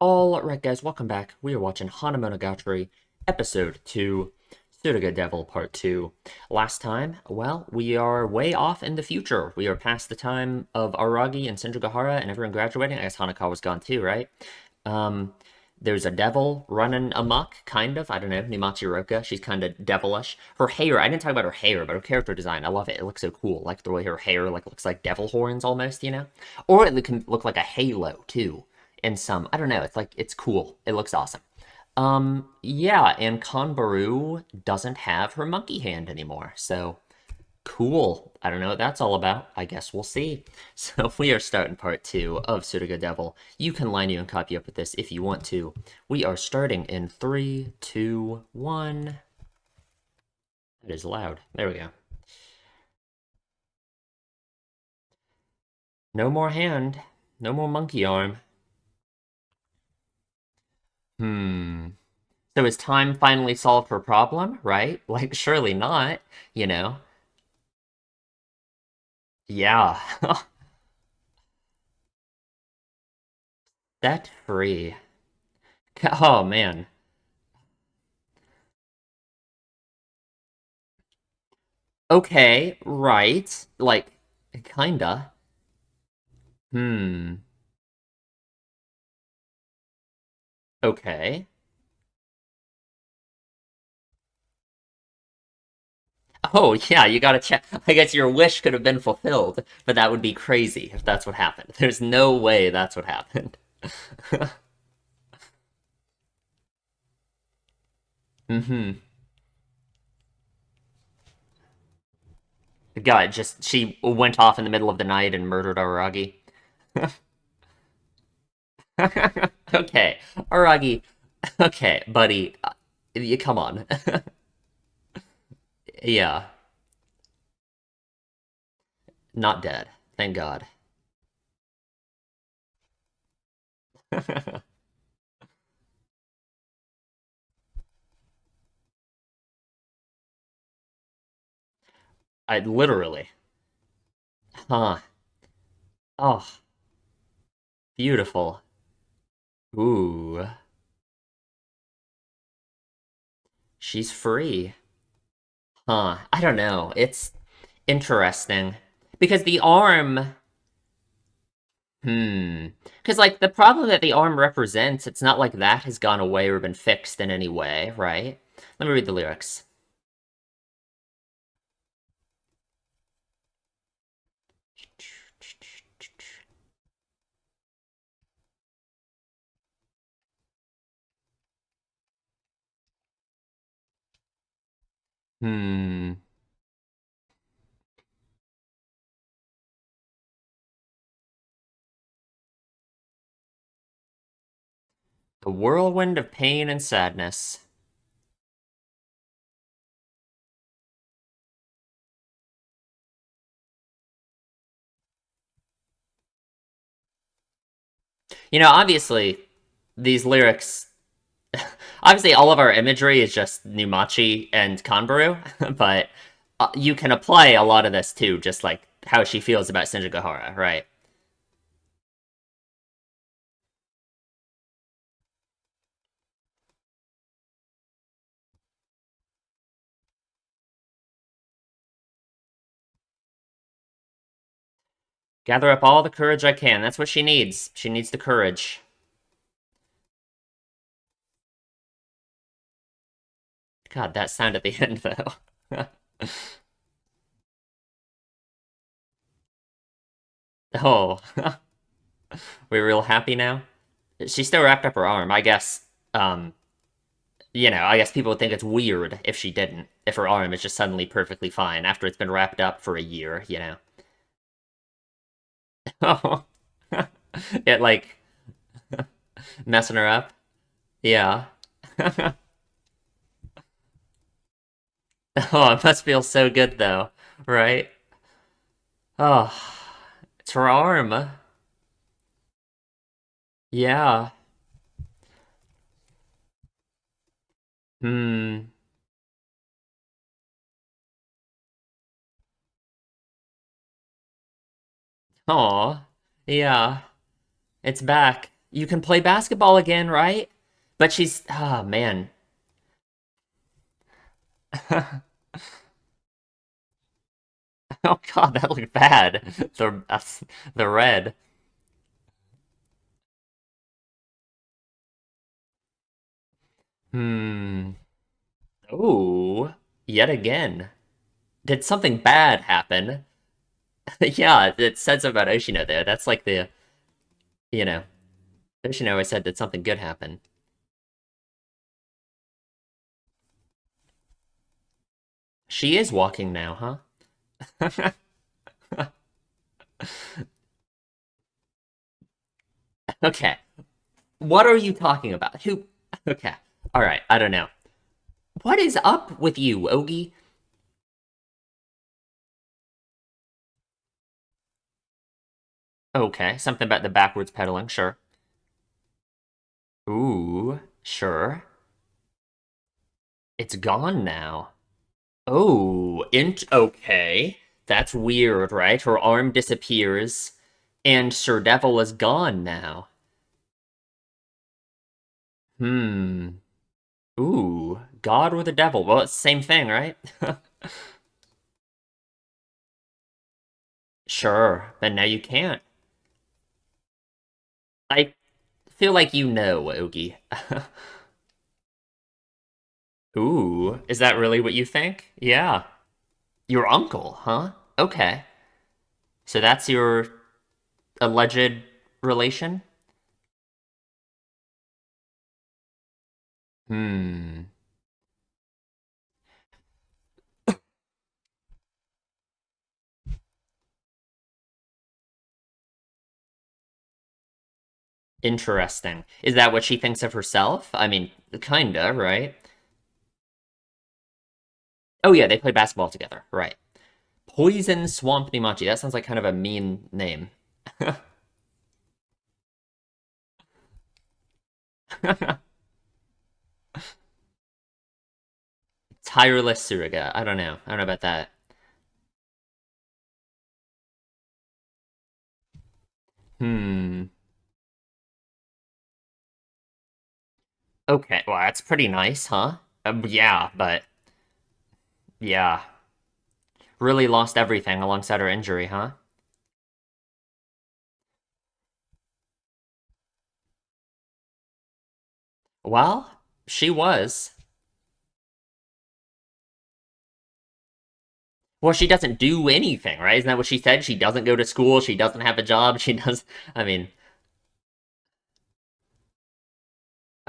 Alright guys, welcome back. We are watching Hanamonogatari, Episode 2, Suruga Devil Part 2. Last time, well, we are way off in the future. We are past the time of Aragi and Senjugahara and everyone graduating. I guess Hanakawa's gone too, right? Um, there's a devil running amok, kind of. I don't know, Nimachi. She's kind of devilish. Her hair, I didn't talk about her hair, but her character design, I love it. It looks so cool. Like the way her hair looks like devil horns almost, you know? Or it can look like a halo, too in some. I don't know. It's cool. It looks awesome. Yeah, and Kanbaru doesn't have her monkey hand anymore. So cool. I don't know what that's all about. I guess we'll see. So we are starting part two of Suruga Devil. You can line you and copy up with this if you want to. We are starting in three, two, one. That is loud. There we go. No more hand. No more monkey arm. Hmm. So is time finally solved her problem, right? Like, surely not, you know? Yeah. Set free. Oh, man. Okay, right. Like, kinda. Hmm. Okay. Oh, yeah, you gotta check. I guess your wish could have been fulfilled, but that would be crazy if that's what happened. There's no way that's what happened. Mm-hmm. God, just she went off in the middle of the night and murdered Aragi. Okay, Aragi. Okay, buddy. You come on. Yeah, not dead. Thank God. I literally. Huh. Oh, beautiful. Ooh. She's free. Huh. I don't know. It's interesting. Because the arm. Hmm. Because, like, the problem that the arm represents, it's not like that has gone away or been fixed in any way, right? Let me read the lyrics. Hmm. The whirlwind of pain and sadness. You know, obviously, these lyrics. Obviously, all of our imagery is just Numachi and Kanbaru, but you can apply a lot of this too, just like how she feels about Shinjigahara, right? Gather up all the courage I can. That's what she needs. She needs the courage. God, that sound at the end, though. Oh, we're real happy now. She still wrapped up her arm. I guess, I guess people would think it's weird if she didn't. If her arm is just suddenly perfectly fine after it's been wrapped up for a year, you know? Oh, it like messing her up. Yeah. Oh, it must feel so good though, right? Oh, it's her arm. Yeah. Hmm. Oh, yeah. It's back. You can play basketball again, right? But she's, ah, man. Oh God, that looked bad. The red. Hmm. Oh, yet again. Did something bad happen? Yeah, it said something about Oshino there. That's like the, you know, Oshino always said, did something good happen? She is walking now, huh? Okay. What are you talking about? Who? Okay. All right. I don't know. What is up with you, Ogi? Okay. Something about the backwards pedaling. Sure. Ooh. Sure. It's gone now. Oh. Okay. That's weird, right? Her arm disappears, and Sir Devil is gone now. Hmm. Ooh. God or the devil? Well, it's the same thing, right? Sure. But now you can't. I feel like you know, Ogi. Ooh, is that really what you think? Yeah. Your uncle, huh? Okay. So that's your alleged relation? Hmm. Interesting. Is that what she thinks of herself? I mean, kinda, right? Oh yeah, they play basketball together, right. Poison Swamp Nimachi. That sounds like kind of a mean name. Tireless Suruga. I don't know. I don't know about that. Hmm. Okay, well, that's pretty nice, huh? Yeah, but yeah. Really lost everything alongside her injury, huh? Well, she was. Well, she doesn't do anything, right? Isn't that what she said? She doesn't go to school. She doesn't have a job. She does. I mean,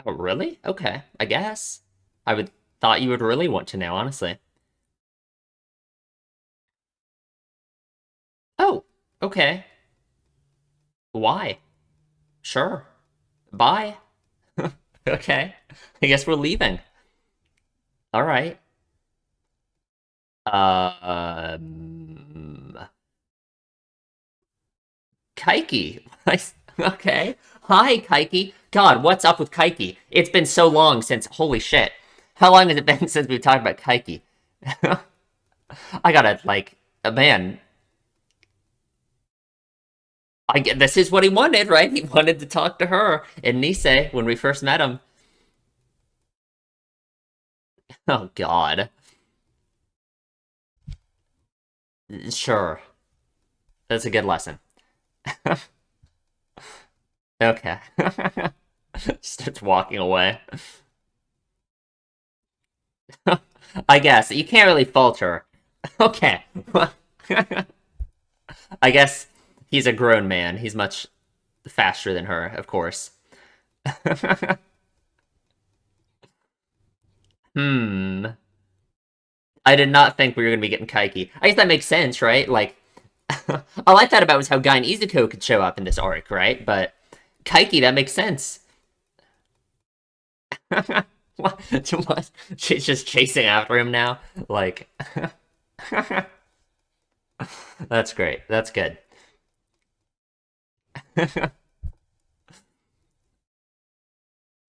oh, really? Okay, I guess. I would thought you would really want to know, honestly. Oh, okay. Why? Sure. Bye. Okay. I guess we're leaving. All right. Um, Kaiki. Okay. Hi, Kaiki. God, what's up with Kaiki? It's been so long since. Holy shit. How long has it been since we've talked about Kaiki? I gotta, like, man, I get this is what he wanted, right? He wanted to talk to her in Nisei when we first met him. Oh, God. Sure. That's a good lesson. Okay. Starts walking away. I guess. You can't really fault her. Okay. I guess he's a grown man. He's much faster than her, of course. Hmm. I did not think we were going to be getting Kaiki. I guess that makes sense, right? Like, all I thought about was how Guy and Izuku could show up in this arc, right? But Kaiki, that makes sense. What? She's just chasing after him now. Like, that's great. That's good.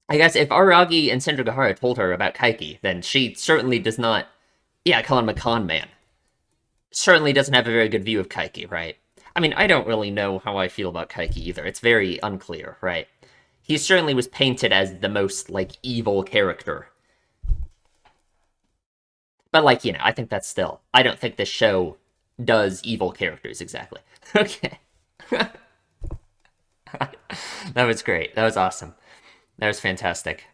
I guess if Aragi and Senjougahara told her about Kaiki, then she certainly does not. Yeah, call him a con man. Certainly doesn't have a very good view of Kaiki, right? I mean, I don't really know how I feel about Kaiki either. It's very unclear, right? he certainly was painted as the most like evil character. But like, I think that's still I don't think this show does evil characters exactly. Okay. That was great. That was awesome. That was fantastic.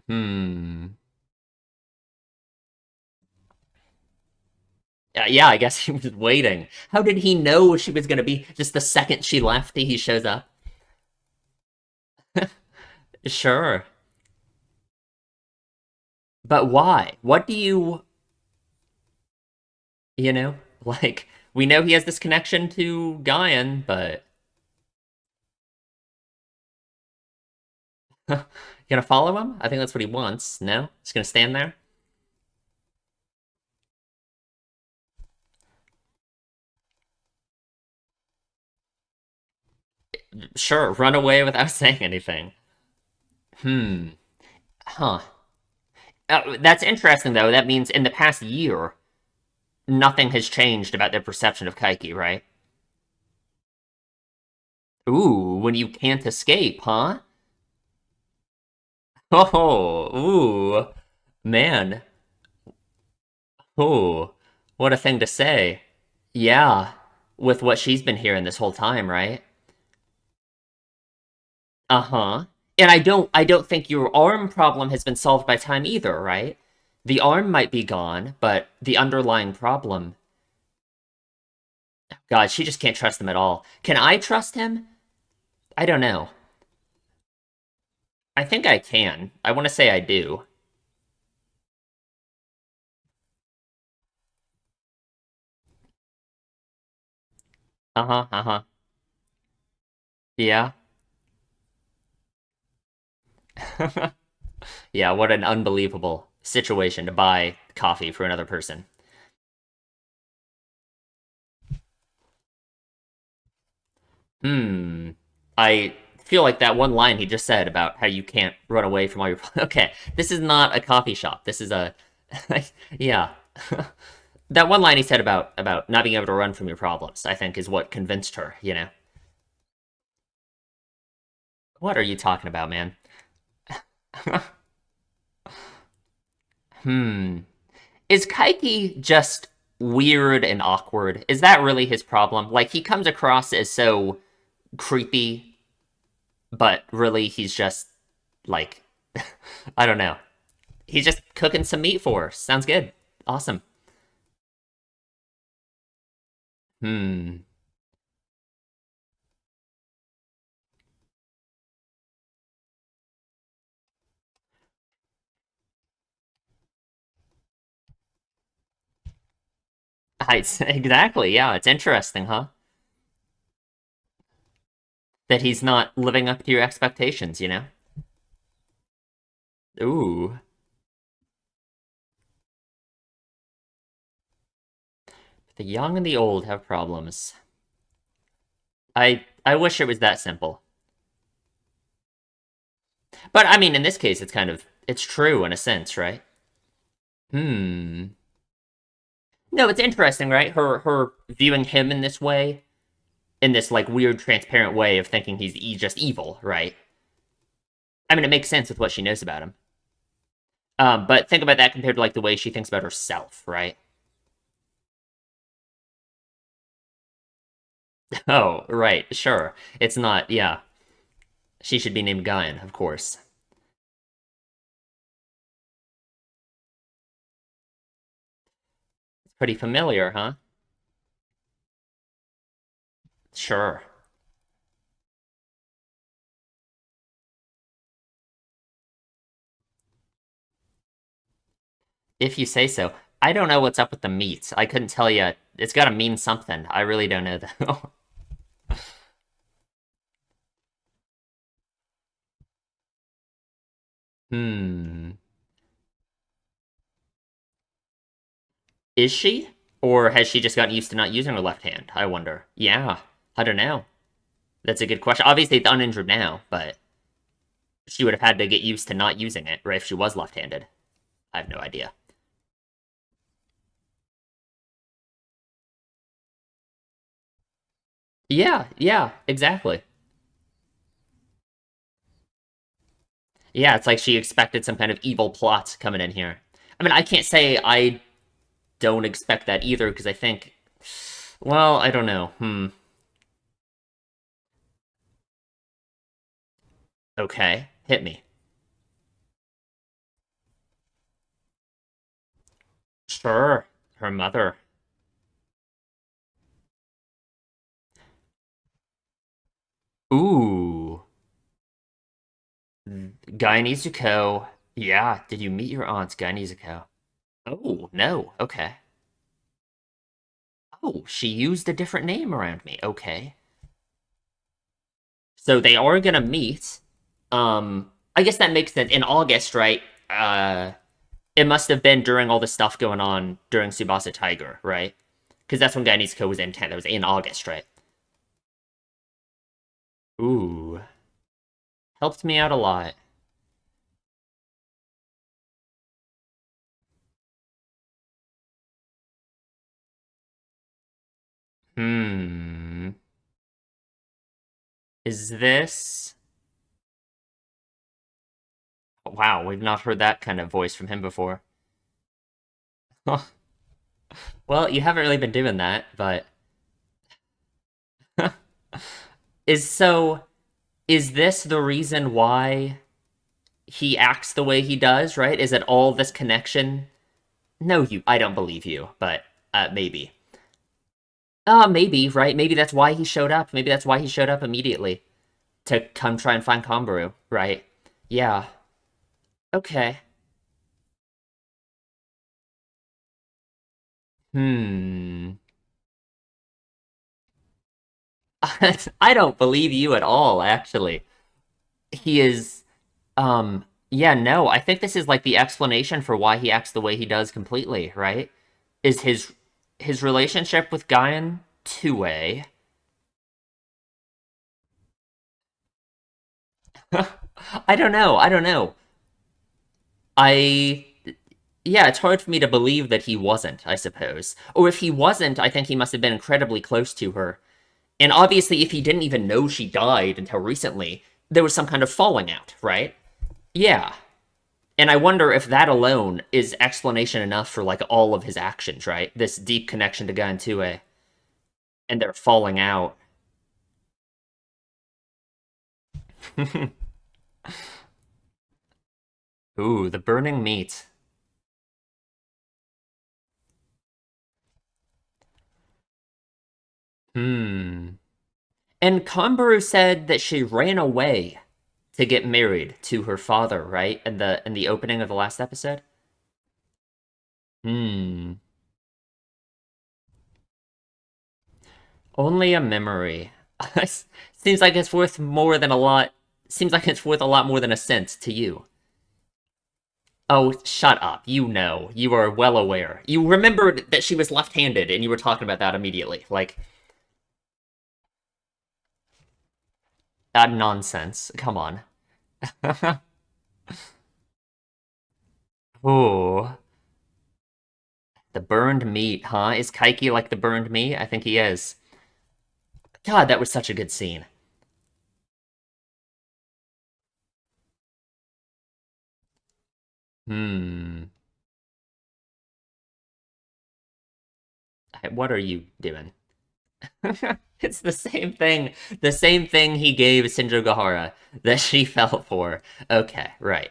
Hmm. Yeah, I guess he was waiting. How did he know she was going to be just the second she left? He shows up. Sure. But why? What do you know, like, we know he has this connection to Guyan, but you gonna follow him? I think that's what he wants. No? He's gonna stand there? Sure, run away without saying anything. Hmm. Huh. That's interesting, though. That means in the past year, nothing has changed about their perception of Kaiki, right? Ooh, when you can't escape, huh? Oh, ooh, man. Ooh, what a thing to say. Yeah, with what she's been hearing this whole time, right? Uh-huh. And I don't think your arm problem has been solved by time either, right? The arm might be gone, but the underlying problem, God, she just can't trust him at all. Can I trust him? I don't know. I think I can. I want to say I do. Uh-huh, uh-huh. Yeah. Yeah, what an unbelievable situation to buy coffee for another person. Hmm. I feel like that one line he just said about how you can't run away from all your. Okay, this is not a coffee shop. This is a. Yeah. That one line he said about not being able to run from your problems, I think, is what convinced her. What are you talking about, man? Hmm. Is Kaiki just weird and awkward? Is that really his problem? Like, he comes across as so creepy, but really he's just like I don't know. He's just cooking some meat for her. Sounds good. Awesome. Hmm. Exactly. Yeah, it's interesting, huh? That he's not living up to your expectations. Ooh. The young and the old have problems. I wish it was that simple. But I mean, in this case, it's true in a sense, right? Hmm. No, it's interesting, right? Her viewing him in this way, in this like weird, transparent way of thinking he's just evil, right? I mean, it makes sense with what she knows about him. But think about that compared to like the way she thinks about herself, right? Oh, right, sure. It's not, yeah. She should be named Guyan, of course. It's pretty familiar, huh? Sure. If you say so. I don't know what's up with the meat. I couldn't tell you. It's got to mean something. I really don't know though. Hmm. Is she? Or has she just gotten used to not using her left hand? I wonder. Yeah. I don't know. That's a good question. Obviously, it's uninjured now, but she would have had to get used to not using it, right? If she was left-handed. I have no idea. Yeah, yeah, exactly. Yeah, it's like she expected some kind of evil plot coming in here. I mean, I can't say I don't expect that either because I think, well, I don't know. Okay, hit me. Sure, her mother. Ooh, Guy Nezuko. Yeah, did you meet your aunt, Guy Nezuko? Oh, no. Okay. Oh, she used a different name around me. Okay. So they are gonna meet. I guess that makes sense. In August, right? It must have been during all the stuff going on during Tsubasa Tiger, right? Because that's when Guy Nezuko was in 10. That was in August, right? Ooh. Helped me out a lot. Hmm. Is this. Wow, we've not heard that kind of voice from him before. Well, you haven't really been doing that, but. is so. Is this the reason why he acts the way he does, right? Is it all this connection? No, I don't believe you, but maybe. Maybe, right? Maybe that's why he showed up. Maybe that's why he showed up immediately to come try and find Kombaru, right? Yeah. Okay. Hmm. I don't believe you at all, actually. He is yeah, no, I think this is like the explanation for why he acts the way he does completely, right? Is his relationship with Guyan two-way. I don't know. I don't know. I yeah, it's hard for me to believe that he wasn't, I suppose. Or if he wasn't, I think he must have been incredibly close to her. And obviously, if he didn't even know she died until recently, there was some kind of falling out, right? Yeah. And I wonder if that alone is explanation enough for like all of his actions, right? This deep connection to Gantua and they're falling out. Ooh, the burning meat. Hmm. And Kombaru said that she ran away to get married to her father, right? In the opening of the last episode. Hmm. Only a memory. Seems like it's worth more than a lot. Seems like it's worth a lot more than a cent to you. Oh, shut up. You know. You are well aware. You remembered that she was left-handed and you were talking about that immediately. Like, that nonsense. Come on. Ooh. The burned meat, huh? Is Kaiki like the burned meat? I think he is. God, that was such a good scene. Hmm. What are you doing? It's the same thing. The same thing he gave Shinjo Gahara that she fell for. Okay, right.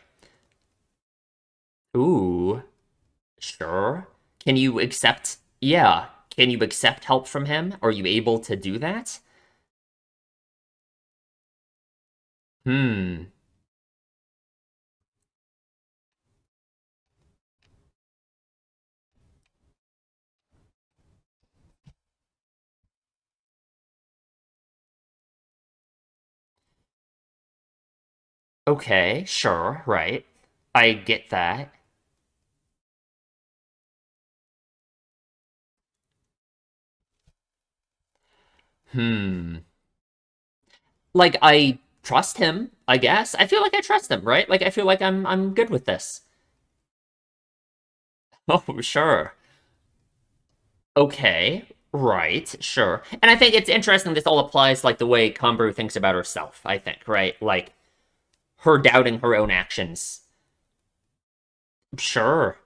Ooh, sure. Can you accept? Yeah. Can you accept help from him? Are you able to do that? Hmm. Okay, sure, right. I get that. Hmm. Like I trust him, I guess. I feel like I trust him, right? Like I feel like I'm good with this. Oh, sure. Okay. Right, sure. And I think it's interesting this all applies like the way Conbrew thinks about herself, I think, right? Like her doubting her own actions. Sure.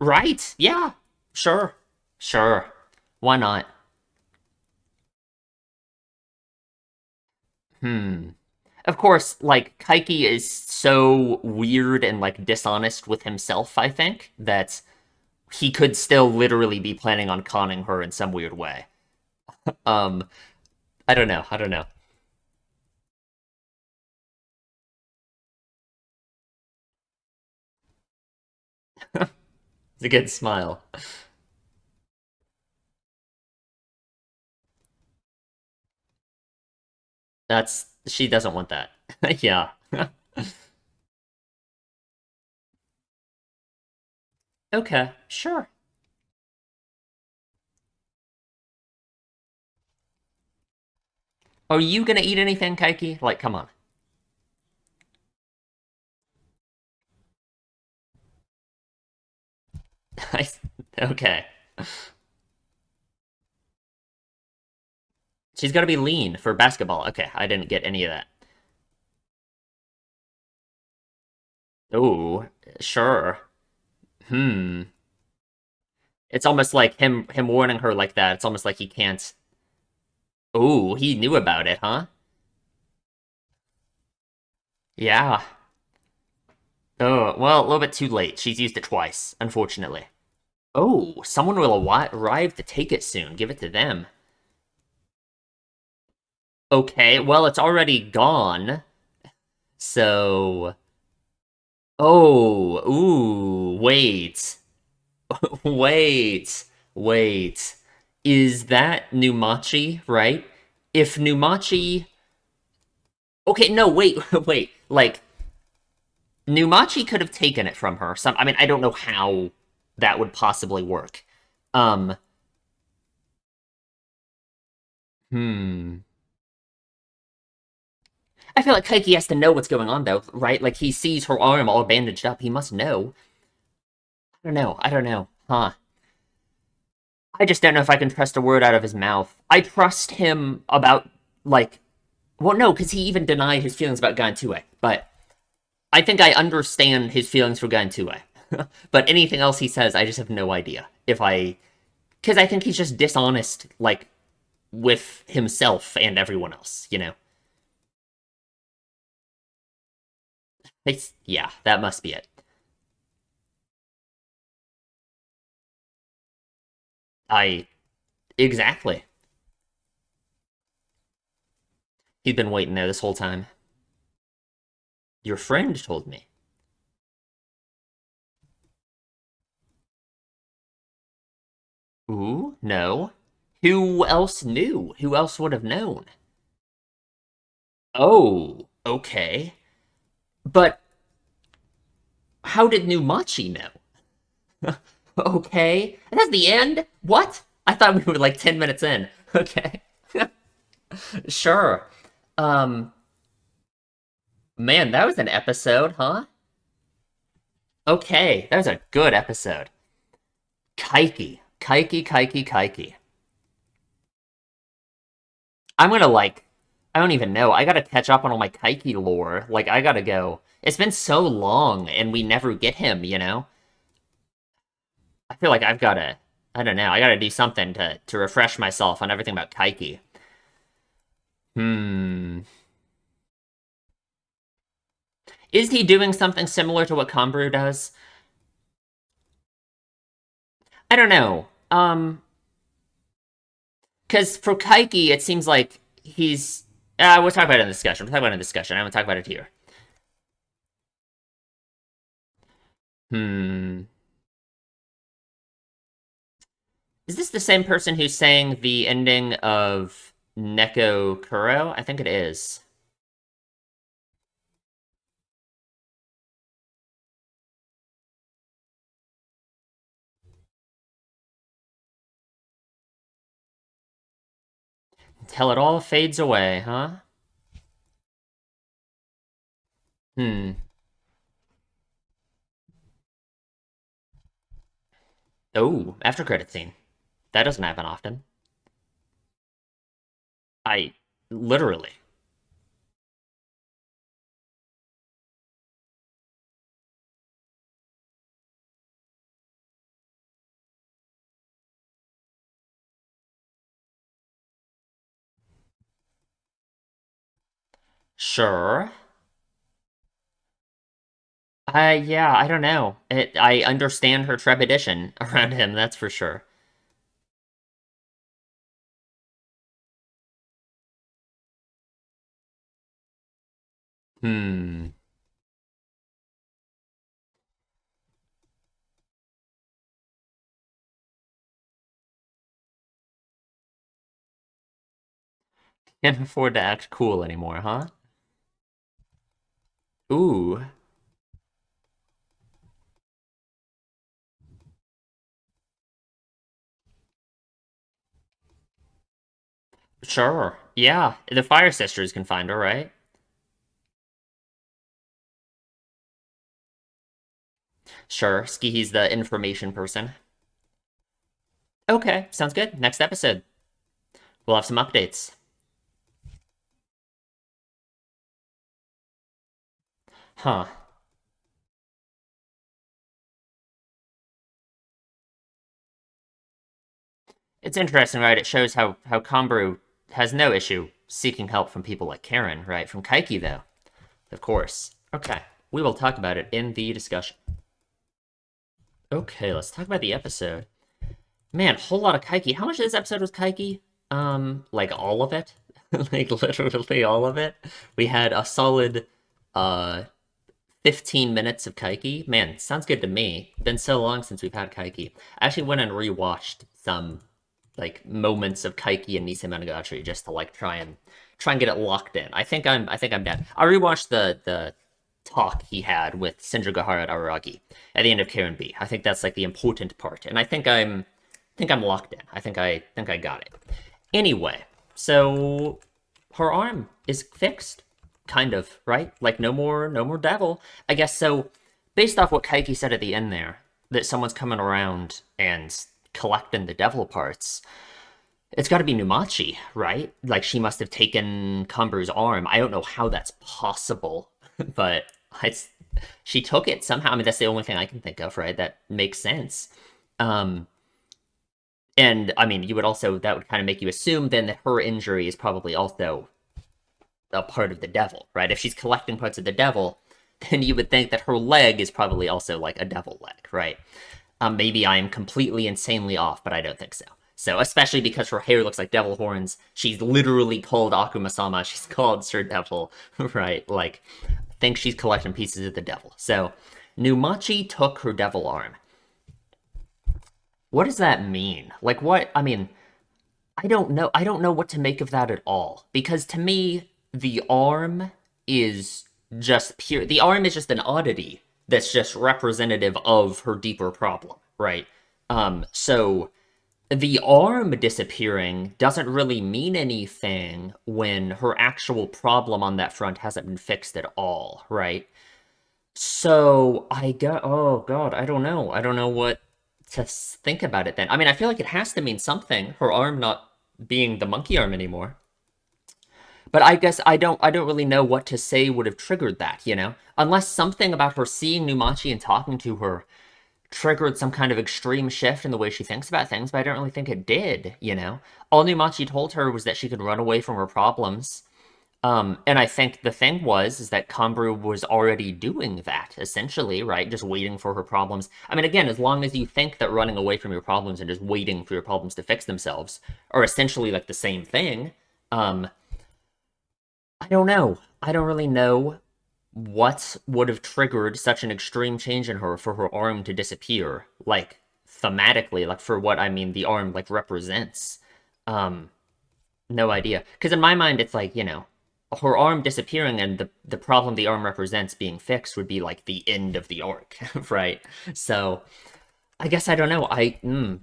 Right. Yeah. Sure. Sure. Why not? Hmm. Of course, like Kaiki is so weird and like dishonest with himself, I think, that he could still literally be planning on conning her in some weird way. Um, I don't know. I don't know. It's a good smile. That's she doesn't want that. Yeah. Okay, sure. Are you gonna eat anything, Kaiki? Like, come on. Okay. She's gotta be lean for basketball. Okay, I didn't get any of that. Oh, sure. Hmm. It's almost like him warning her like that. It's almost like he can't. Oh, he knew about it, huh? Yeah. Oh, well, a little bit too late. She's used it twice, unfortunately. Oh, someone will arrive to take it soon. Give it to them. Okay, well, it's already gone. So. Oh, ooh, wait. Wait. Wait. Is that Numachi, right? If Numachi. Okay, no, wait, wait. Like, Numachi could have taken it from her. I mean, I don't know how that would possibly work. Um, hmm. I feel like Kaiki has to know what's going on, though, right? Like, he sees her arm all bandaged up. He must know. I don't know. I don't know. Huh. I just don't know if I can trust a word out of his mouth. I trust him about, like, well, no, because he even denied his feelings about Gantue. But I think I understand his feelings for Gantue. But anything else he says, I just have no idea. Because I think he's just dishonest, like, with himself and everyone else, you know? Yeah, that must be it. I, exactly. He'd been waiting there this whole time. Your friend told me. Ooh, no. Who else knew? Who else would have known? Oh, okay. But how did Numachi know? Okay. And that's the end? What? I thought we were like 10 minutes in. Okay. Sure. Um, man, that was an episode, huh? Okay, that was a good episode. Kaiki. Kaiki, Kaiki, Kaiki. I'm gonna like, I don't even know. I gotta catch up on all my Kaiki lore. Like, I gotta go. It's been so long and we never get him, you know? I feel like I've gotta, I don't know, I gotta do something to refresh myself on everything about Kaiki. Hmm. Is he doing something similar to what Kanbaru does? I don't know. Because for Kaiki, it seems like he's. We'll talk about it in the discussion. We'll talk about it in the discussion. I'm gonna talk about it here. Hmm. Is this the same person who sang the ending of Neko Kuro? I think it is. Till it all fades away, huh? Hmm. Oh, after credit scene. That doesn't happen often. I literally. Sure. Yeah, I don't know. I understand her trepidation around him, that's for sure. Hmm. Can't afford to act cool anymore, huh? Ooh, sure. Yeah, the Fire Sisters can find her, right? Sure. Skihi's the information person. Okay, sounds good. Next episode, we'll have some updates. Huh. It's interesting, right? It shows how Kombaru has no issue seeking help from people like Karen, right? From Kaiki, though, of course. Okay, we will talk about it in the discussion. Okay, let's talk about the episode. Man, whole lot of Kaiki. How much of this episode was Kaiki? Like all of it? Like literally all of it? We had a solid uh 15 minutes of Kaiki. Man, sounds good to me. Been so long since we've had Kaiki. I actually went and rewatched some like moments of Kaiki and Nisei Monogatari just to like try and get it locked in. I think I'm dead. I rewatched the talk he had with Senjugahara Araragi at the end of Karen B. I think that's like the important part, and I think I'm locked in. I think I got it. Anyway, so her arm is fixed, kind of, right? Like no more devil. I guess so. Based off what Kaiki said at the end there, that someone's coming around and collecting the devil parts. It's got to be Numachi, right? Like she must have taken Kumburu's arm. I don't know how that's possible, but it's she took it somehow. I mean, that's the only thing I can think of, right? That makes sense. Um, and I mean, you would also that would kind of make you assume then that her injury is probably also a part of the devil, right? If she's collecting parts of the devil, then you would think that her leg is probably also like a devil leg, right? Maybe I am completely insanely off, but I don't think so. So, especially because her hair looks like devil horns, she's literally called Akuma-sama. She's called Sir Devil, right? Like, I think she's collecting pieces of the devil. So, Numachi took her devil arm. What does that mean? Like, what? I mean, I don't know. I don't know what to make of that at all. Because to me, the arm is just pure. The arm is just an oddity that's just representative of her deeper problem, right? So the arm disappearing doesn't really mean anything when her actual problem on that front hasn't been fixed at all, right? So I got, oh God, I don't know. I don't know what to think about it then. I mean, I feel like it has to mean something, her arm not being the monkey arm anymore. But I guess I don't really know what to say would have triggered that, you know? Unless something about her seeing Numachi and talking to her triggered some kind of extreme shift in the way she thinks about things, but I don't really think it did, you know? All Numachi told her was that she could run away from her problems. And I think the thing was is that Kambru was already doing that, essentially, right? Just waiting for her problems. I mean, again, as long as you think that running away from your problems and just waiting for your problems to fix themselves are essentially like the same thing, um, I don't know. I don't really know what would have triggered such an extreme change in her for her arm to disappear, like thematically, like for what I mean the arm like represents. Um, no idea. Because in my mind, it's like, you know, her arm disappearing and the problem the arm represents being fixed would be like the end of the arc, right? So I guess I don't know.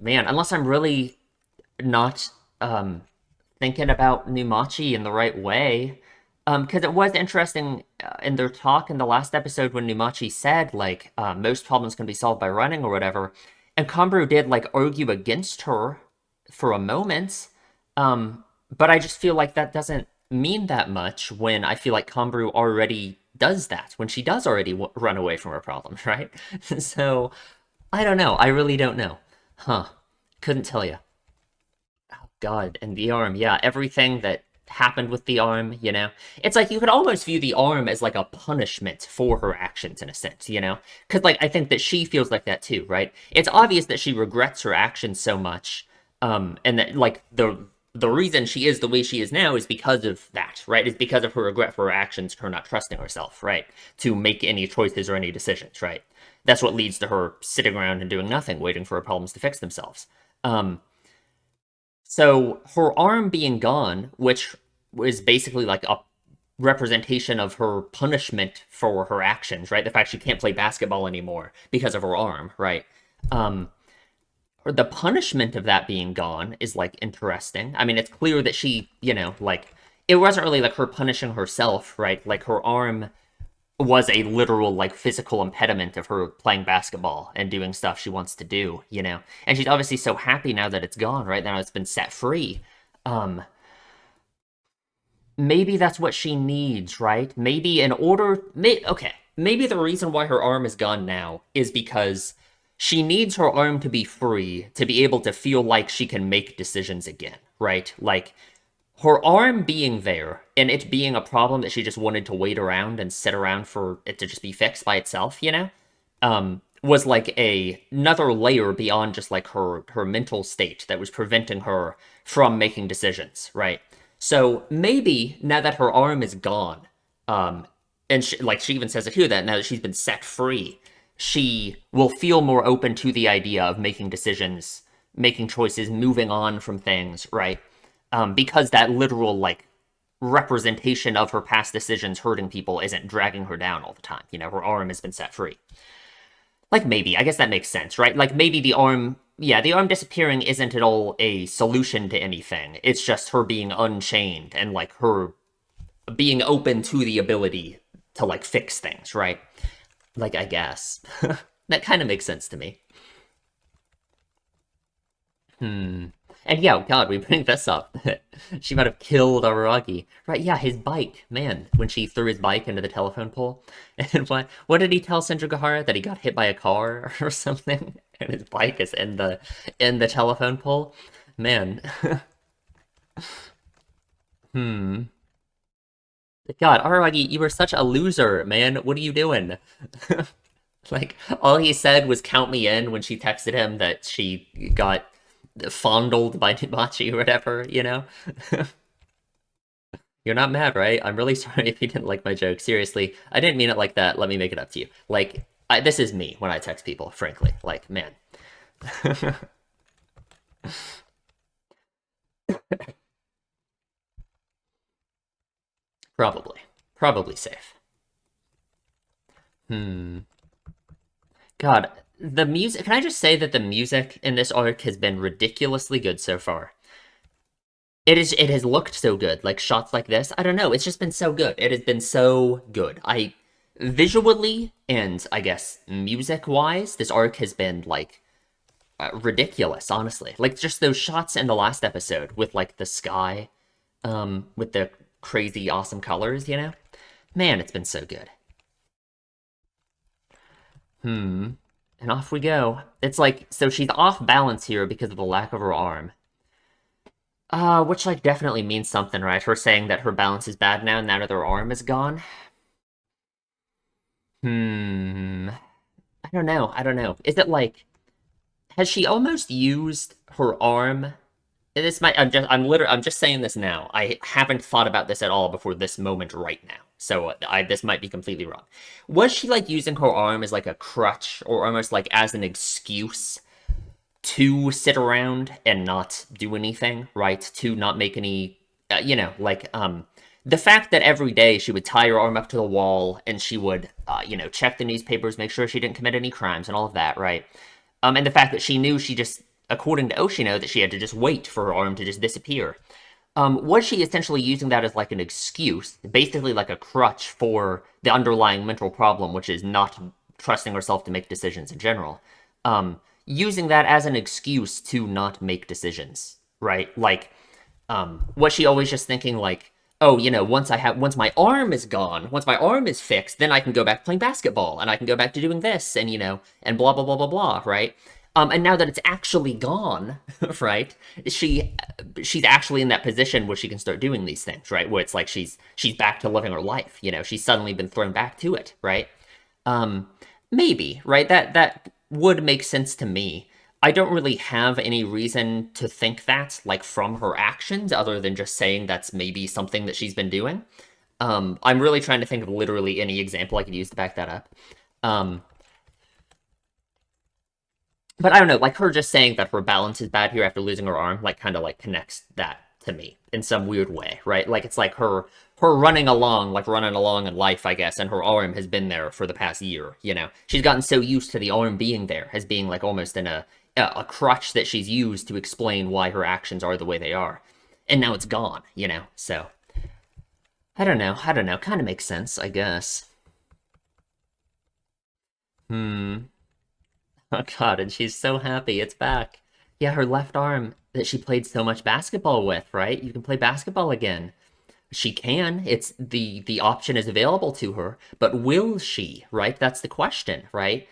Man, unless I'm really not thinking about Numachi in the right way. Because it was interesting in their talk in the last episode when Numachi said, like, most problems can be solved by running or whatever. And Kambru did, like, argue against her for a moment. But I just feel like that doesn't mean that much when I feel like Kambru already does that, when she does already run away from her problems, right? So, I don't know. I really don't know. Huh. Couldn't tell you. God, and the arm, yeah, everything that happened with the arm, you know? It's like you could almost view the arm as like a punishment for her actions in a sense, you know? Because, like, I think that she feels like that too, right? It's obvious that she regrets her actions so much, and that, like, the reason she is the way she is now is because of that, right? It's because of her regret for her actions, her not trusting herself, right? To make any choices or any decisions, right? That's what leads to her sitting around and doing nothing, waiting for her problems to fix themselves. Um, so her arm being gone, which was basically like a representation of her punishment for her actions, right? The fact she can't play basketball anymore because of her arm, right? Um, the punishment of that being gone is like interesting. I mean, it's clear that she, like it wasn't really like her punishing herself, right? Like her arm was a literal like physical impediment of her playing basketball and doing stuff she wants to do, you know. And she's obviously so happy now that it's gone, right? Now it's been set free. Um Maybe that's what she needs, right? Maybe in order okay, maybe the reason why her arm is gone now is because she needs her arm to be free to be able to feel like she can make decisions again, right? Like her arm being there and it being a problem that she just wanted to wait around and sit around for it to just be fixed by itself, you know, was like another layer beyond just like her mental state that was preventing her from making decisions, right? So maybe now that her arm is gone, um, and she even says it here that now that she's been set free, she will feel more open to the idea of making decisions, making choices, moving on from things, right? Because that literal like representation of her past decisions hurting people isn't dragging her down all the time. You know, her arm has been set free. Like maybe, I guess that makes sense, right? Like maybe the arm, yeah, the arm disappearing isn't at all a solution to anything. It's just her being unchained and like her being open to the ability to like fix things, right? Like I guess that kind of makes sense to me. Hmm. And yeah, God, we bring this up. She might have killed Araragi. Right, yeah, his bike. Man, when she threw his bike into the telephone pole. And what did he tell Senjugahara? That he got hit by a car or something? And his bike is in the telephone pole? Man. Hmm. God, Araragi, you were such a loser, man. What are you doing? Like, all he said was count me in when she texted him that she got fondled by Nimachi or whatever, you know? You're not mad, right? I'm really sorry if you didn't like my joke. Seriously, I didn't mean it like that. Let me make it up to you. Like, this is me when I text people, frankly. Like, man. Probably. Probably safe. Hmm. God, the music. Can I just say that the music in this arc has been ridiculously good so far? It has looked so good. Like shots like this. I don't know. It's just been so good. It has been so good. I visually and I guess music wise, this arc has been like ridiculous, honestly. Like just those shots in the last episode with like the sky, with the crazy awesome colors, you know? Man, it's been so good. Hmm. And off we go. It's like so she's off balance here because of the lack of her arm. Which like definitely means something, right? Her saying that her balance is bad now, now that her arm is gone. Hmm. I don't know. I don't know. Is it like has she almost used her arm? This might I'm just saying this now. I haven't thought about this at all before this moment right now. So I this might be completely wrong. Was she like using her arm as like a crutch or almost like as an excuse to sit around and not do anything, right? To not make any, the fact that every day she would tie her arm up to the wall and she would, check the newspapers, make sure she didn't commit any crimes and all of that, right? And the fact that she knew she just, according to Oshino, that she had to just wait for her arm to just disappear. Was she essentially using that as like an excuse, basically like a crutch for the underlying mental problem, which is not trusting herself to make decisions in general? Using that as an excuse to not make decisions, right? Like, Was she always just thinking like, oh, once my arm is gone, once my arm is fixed, then I can go back to playing basketball and I can go back to doing this and and blah blah blah blah blah, right? And now that it's actually gone, right? She's actually in that position where she can start doing these things, right? Where it's like she's back to living her life, she's suddenly been thrown back to it, right? Um, Maybe, right? That would make sense to me. I don't really have any reason to think that, like, from her actions, other than just saying that's maybe something that she's been doing. I'm really trying to think of literally any example I could use to back that up. Um, but I don't know, like her just saying that her balance is bad here after losing her arm, like kind of like connects that to me in some weird way, right? Like it's like her running along in life, I guess, and her arm has been there for the past year, She's gotten so used to the arm being there as being like almost in a crutch that she's used to explain why her actions are the way they are. And now it's gone. So I don't know. Kind of makes sense, I guess. Hmm. Oh god, and she's so happy it's back. Yeah, her left arm that she played so much basketball with, right? You can play basketball again. She can. It's the option is available to her, but will she, right? That's the question, right?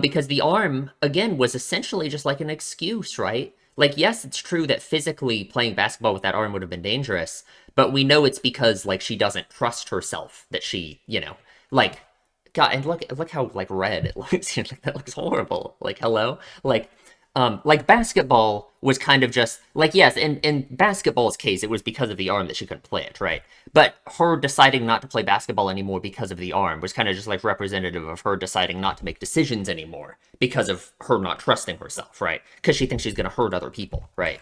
Because the arm, again, was essentially just like an excuse, right? Like, yes, it's true that physically playing basketball with that arm would have been dangerous, but we know it's because, like, she doesn't trust herself that like, God, and look how like red it looks. That looks horrible. Like, hello, like basketball was kind of just like, yes, in basketball's case, it was because of the arm that she couldn't play it, right? But her deciding not to play basketball anymore because of the arm was kind of just like representative of her deciding not to make decisions anymore because of her not trusting herself, right? Because she thinks she's going to hurt other people, right?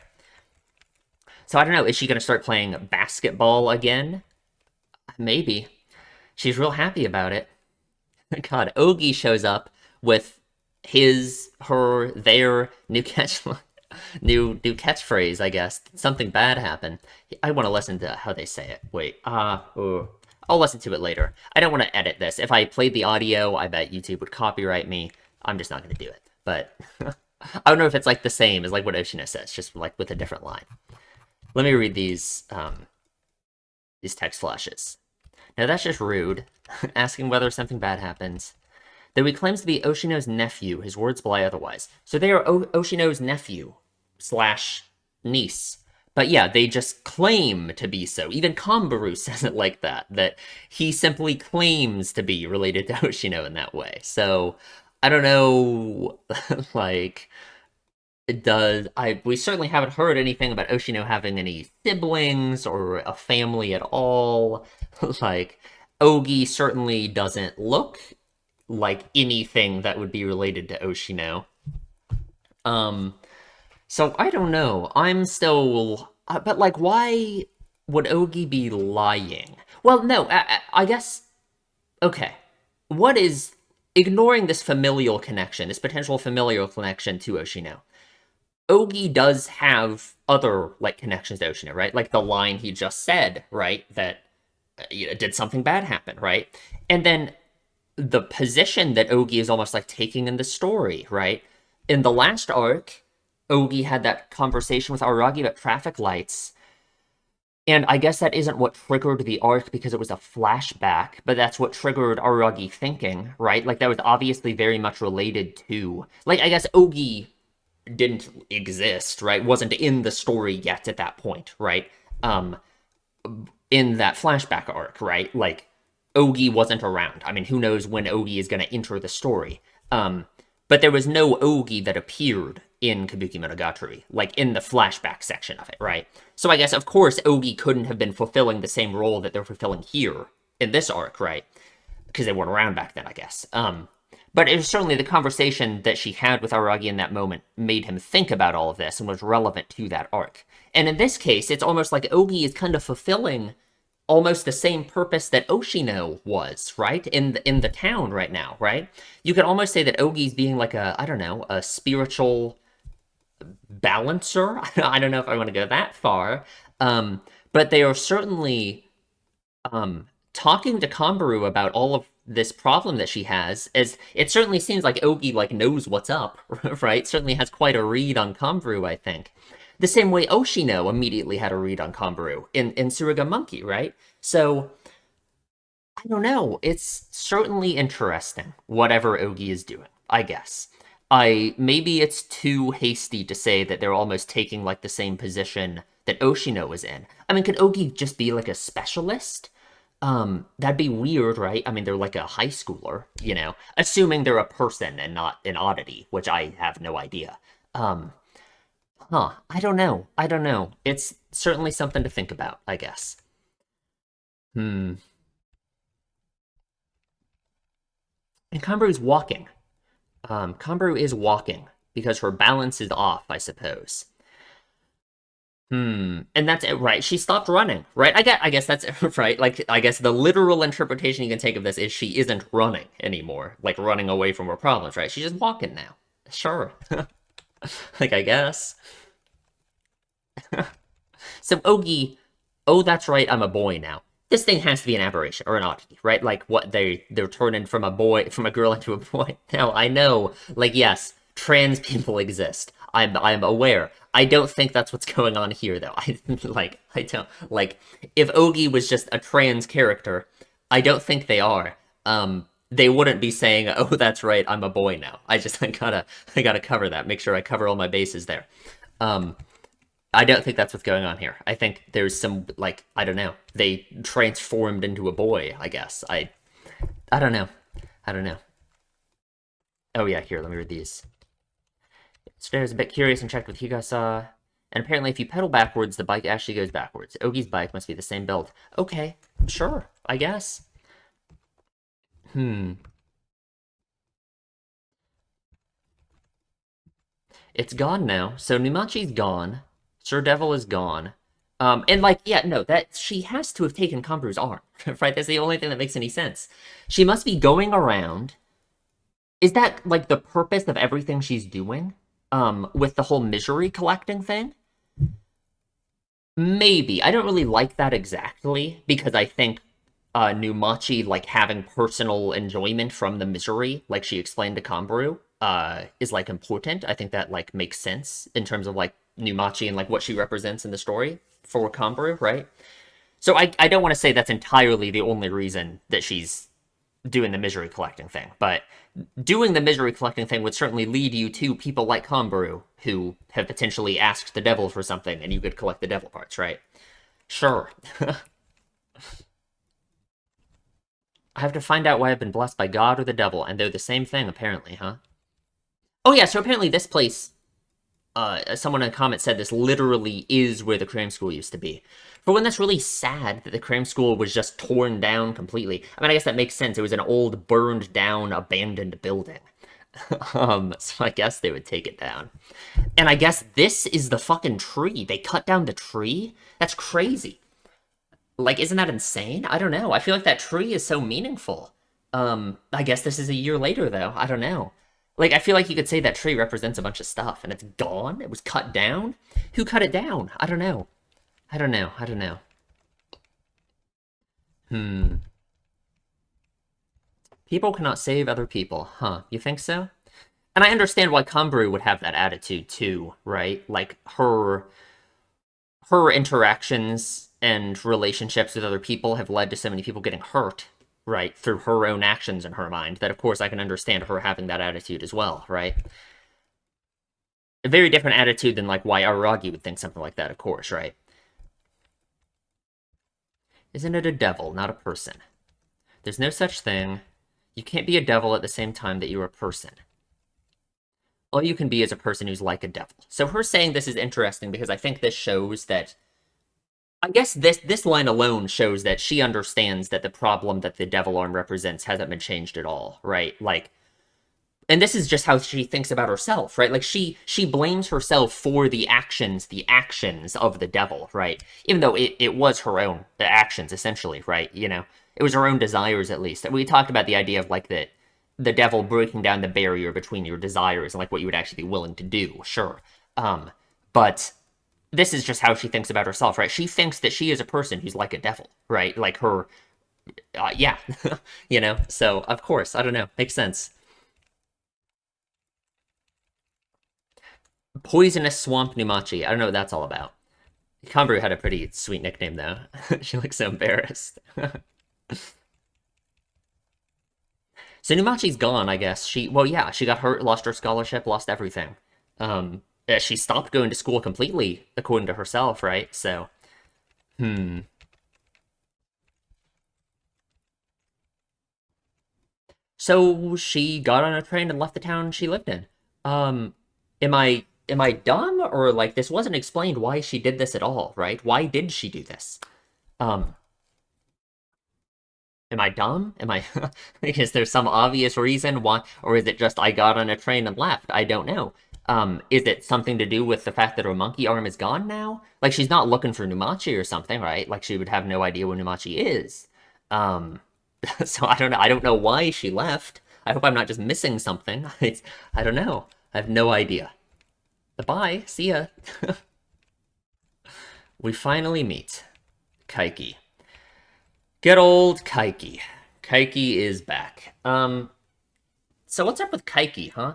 So I don't know. Is she going to start playing basketball again? Maybe. She's real happy about it. God, Ogi shows up with their new new catchphrase, I guess. Something bad happened. I want to listen to how they say it. Wait, I'll listen to it later. I don't want to edit this. If I played the audio, I bet YouTube would copyright me. I'm just not going to do it. But I don't know if it's like the same as like what Oshino says, just like with a different line. Let me read these text flashes. Now that's just rude. Asking whether something bad happens. Though he claims to be Oshino's nephew, his words belie otherwise. So they are Oshino's nephew slash niece. But yeah, they just claim to be so. Even Kambaru says it like that he simply claims to be related to Oshino in that way. So I don't know, like, we certainly haven't heard anything about Oshino having any siblings or a family at all. Like, Ogi certainly doesn't look like anything that would be related to Oshino. So I don't know. I'm still, but like, why would Ogi be lying? Well, no, I guess. Okay, what is ignoring this familial connection, this potential familial connection to Oshino? Ogi does have other like connections to Oshino, right? Like the line he just said, right? That did something bad happen, right? And then the position that Ogi is almost like taking in the story, right? In the last arc, Ogi had that conversation with Aragi about traffic lights. And I guess that isn't what triggered the arc because it was a flashback, but that's what triggered Aragi thinking, right? Like that was obviously very much related to, like, I guess Ogi didn't exist, right? Wasn't in the story yet at that point, right? In that flashback arc, right? Like, Ogi wasn't around. I mean, who knows when Ogi is going to enter the story. But there was no Ogi that appeared in Kabuki Monogatari, like in the flashback section of it, right? So I guess, of course, Ogi couldn't have been fulfilling the same role that they're fulfilling here in this arc, right? Because they weren't around back then, I guess. But it was certainly the conversation that she had with Aragi in that moment made him think about all of this and was relevant to that arc. And in this case, it's almost like Ogi is kind of fulfilling almost the same purpose that Oshino was, right? In the town right now, right? You could almost say that Ogi's being like a spiritual balancer. I don't know if I want to go that far. But they are certainly talking to Kambaru about all of this problem that she has, as it certainly seems like Ogi like knows what's up, right? Certainly has quite a read on Kambaru, I think. The same way Oshino immediately had a read on Kanbaru in Suruga Monkey, right? So I don't know. It's certainly interesting, whatever Ogi is doing, I guess. Maybe it's too hasty to say that they're almost taking like the same position that Oshino is in. I mean, could Ogi just be like a specialist? That'd be weird, right? I mean, they're like a high schooler, assuming they're a person and not an oddity, which I have no idea. Um, I don't know. I don't know. It's certainly something to think about, I guess. Hmm. And Kanbaru's walking. Kanbaru is walking because her balance is off, I suppose. And that's it, right? She stopped running, right? I guess that's right. Like, I guess the literal interpretation you can take of this is she isn't running anymore, like running away from her problems, right? She's just walking now. Sure. Like, I guess. So Ogi, oh, that's right, I'm a boy now. This thing has to be an aberration or an oddity, right? Like what they're turning from a girl into a boy. Now I know, like yes, trans people exist. I'm aware. I don't think that's what's going on here though. I don't like if Ogi was just a trans character, I don't think they are. They wouldn't be saying, "Oh, that's right, I'm a boy now." I gotta cover that. Make sure I cover all my bases there. Um, I don't think that's what's going on here. I think there's some like I don't know. They transformed into a boy. I guess I don't know. I don't know. Oh yeah, here let me read these. Stairs a bit curious and checked with Higasa. And apparently, if you pedal backwards, the bike actually goes backwards. Ogi's bike must be the same build. Okay, sure, I guess. Hmm. It's gone now. So Numachi's gone. Sir Devil is gone. And like, yeah, no, that she has to have taken Kamburu's arm, right? That's the only thing that makes any sense. She must be going around. Is that like the purpose of everything she's doing? With the whole misery collecting thing? Maybe. I don't really like that exactly because I think Numachi like having personal enjoyment from the misery, like she explained to Kanburu, is like important. I think that like makes sense in terms of like Numachi and like what she represents in the story for Kanburu, right? So I don't want to say that's entirely the only reason that she's doing the misery collecting thing, but doing the misery collecting thing would certainly lead you to people like Kanburu who have potentially asked the devil for something and you could collect the devil parts, right? Sure. I have to find out why I've been blessed by God or the devil, and they're the same thing, apparently, huh? Oh yeah, so apparently this place, someone in a comment said this literally is where the cram school used to be. For one, that's really sad that the cram school was just torn down completely. I mean, I guess that makes sense. It was an old, burned down, abandoned building. So I guess they would take it down. And I guess this is the fucking tree. They cut down the tree? That's crazy. Like, isn't that insane? I don't know. I feel like that tree is so meaningful. I guess this is a year later, though. I don't know. Like, I feel like you could say that tree represents a bunch of stuff, and it's gone? It was cut down? Who cut it down? I don't know. I don't know. I don't know. Hmm. People cannot save other people. Huh. You think so? And I understand why Kanburu would have that attitude, too, right? Like, her interactions and relationships with other people have led to so many people getting hurt, right, through her own actions in her mind, that of course I can understand her having that attitude as well, right? A very different attitude than like why Araragi would think something like that, of course, right? Isn't it a devil, not a person? There's no such thing. You can't be a devil at the same time that you're a person. All you can be is a person who's like a devil. So her saying this is interesting because I think this shows that I guess this line alone shows that she understands that the problem that the devil arm represents hasn't been changed at all, right? Like, and this is just how she thinks about herself, right? Like she blames herself for the actions of the devil, right? Even though it was her own the actions essentially, right? It was her own desires at least. We talked about the idea of like the devil breaking down the barrier between your desires and like what you would actually be willing to do, sure. But this is just how she thinks about herself, right? She thinks that she is a person who's like a devil, right? Like her, yeah, So of course, I don't know, makes sense. Poisonous Swamp Numachi. I don't know what that's all about. Kanbaru had a pretty sweet nickname, though. She looks so embarrassed. So Numachi's gone, I guess. Well, yeah, she got hurt, lost her scholarship, lost everything. She stopped going to school completely, according to herself, right? So, hmm. So she got on a train and left the town she lived in. Um, am I dumb or like this wasn't explained why she did this at all, right? Why did she do this? Um, am I dumb? Am I is there some obvious reason why, or is it just I got on a train and left? I don't know. Is it something to do with the fact that her monkey arm is gone now? Like she's not looking for Numachi or something, right? Like she would have no idea where Numachi is. Um, so I don't know. I don't know why she left. I hope I'm not just missing something. I don't know. I have no idea. Bye. See ya. We finally meet Kaiki. Good old Kaiki. Kaiki is back. So what's up with Kaiki, huh?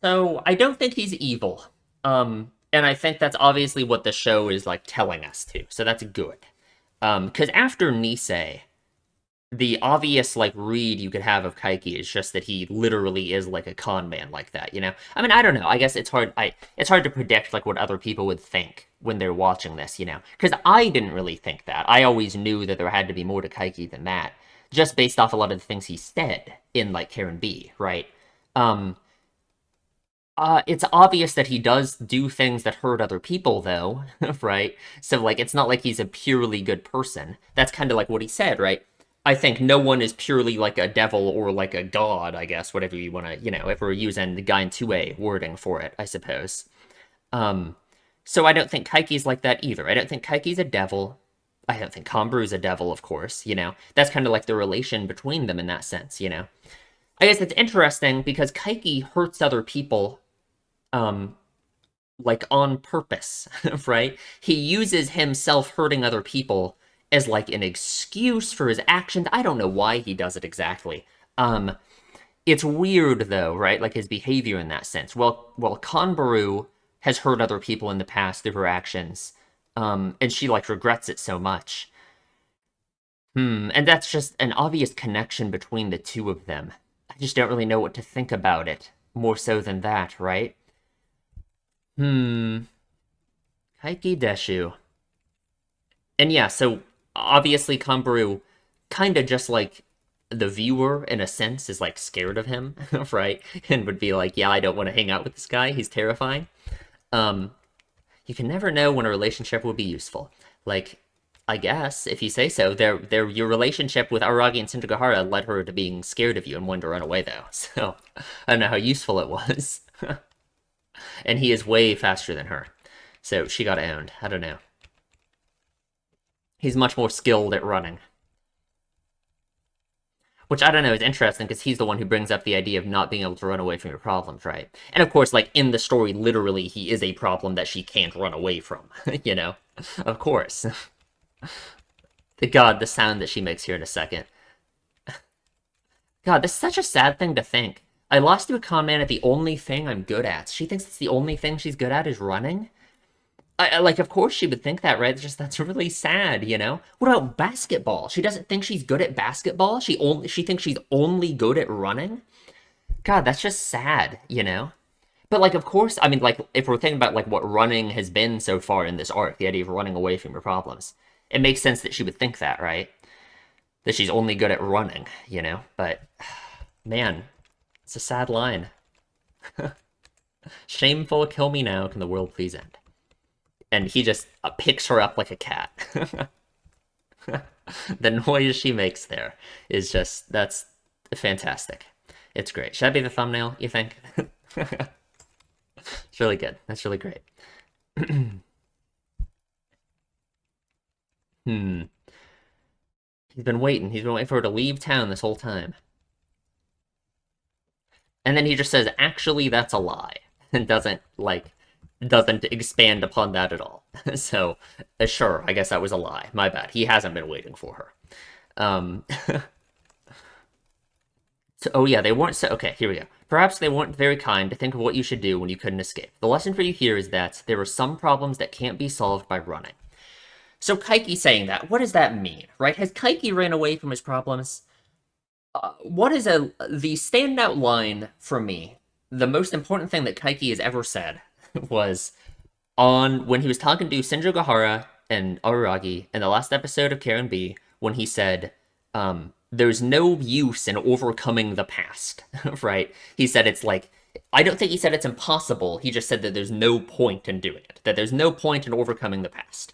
So I don't think he's evil. And I think that's obviously what the show is like telling us to. So that's good. Because after Nisei, the obvious like read you could have of Kaiki is just that he literally is like a con man like that, you know? I mean, I don't know. I guess it's hard to predict like what other people would think when they're watching this, you know? Because I didn't really think that. I always knew that there had to be more to Kaiki than that, just based off a lot of the things he said in like Karen B, right? Um, it's obvious that he does do things that hurt other people, though, right? So, like, it's not like he's a purely good person. That's kind of like what he said, right? I think no one is purely like a devil or like a god, I guess, whatever you want to, if we're using the Gain 2A wording for it, I suppose. Um, so I don't think Kaiki's like that either. I don't think Kaiki's a devil. I don't think Komburu's a devil, of course, you know? That's kind of like the relation between them in that sense, you know? I guess it's interesting because Kaiki hurts other people um like on purpose, right? He uses himself hurting other people as like an excuse for his actions. I don't know why he does it exactly. It's weird though, right? Like his behavior in that sense. Well, Kanbaru has hurt other people in the past through her actions, and she like regrets it so much. And that's just an obvious connection between the two of them. I just don't really know what to think about it more so than that, right? Hmm. Kaiki Deshu. And yeah, so obviously Kanbaru kind of just like the viewer in a sense is like scared of him, right? And would be like, yeah, I don't want to hang out with this guy. He's terrifying. Um, you can never know when a relationship will be useful. Like, I guess if you say so, your relationship with Aragi and Sindagahara led her to being scared of you and wanting to run away, though. So I don't know how useful it was. And he is way faster than her, so she got owned. I don't know. He's much more skilled at running. Which I don't know is interesting because he's the one who brings up the idea of not being able to run away from your problems, right? And of course, like in the story, literally, he is a problem that she can't run away from, you know? Of course. God, the sound that she makes here in a second. God, this is such a sad thing to think. I lost to a con man at the only thing I'm good at. She thinks it's the only thing she's good at is running? Like, of course she would think that, right? It's just that's really sad, you know. What about basketball? She doesn't think she's good at basketball. She thinks she's only good at running. God, that's just sad, you know. But like, of course, I mean, like, if we're thinking about like what running has been so far in this arc, the idea of running away from your problems, it makes sense that she would think that, right? That she's only good at running, you know. But man, it's a sad line. Shameful, kill me now, can the world please end? And he just picks her up like a cat. The noise she makes there is just, that's fantastic. It's great. Should that be the thumbnail, you think? It's really good. That's really great. Hmm. He's been waiting. He's been waiting for her to leave town this whole time. And then he just says, actually, that's a lie. And doesn't expand upon that at all. So, sure, I guess that was a lie. My bad. He hasn't been waiting for her. So, oh yeah, they weren't so. Okay, here we go. Perhaps they weren't very kind to think of what you should do when you couldn't escape. The lesson for you here is that there are some problems that can't be solved by running. So Kaiki saying that, what does that mean, right? Has Kaiki ran away from his problems? What is the standout line for me? The most important thing that Kaiki has ever said was on when he was talking to Shinjo Gahara and Araragi in the last episode of Karen B, when he said, there's no use in overcoming the past, right? He said it's like, I don't think he said it's impossible. He just said that there's no point in doing it, that there's no point in overcoming the past.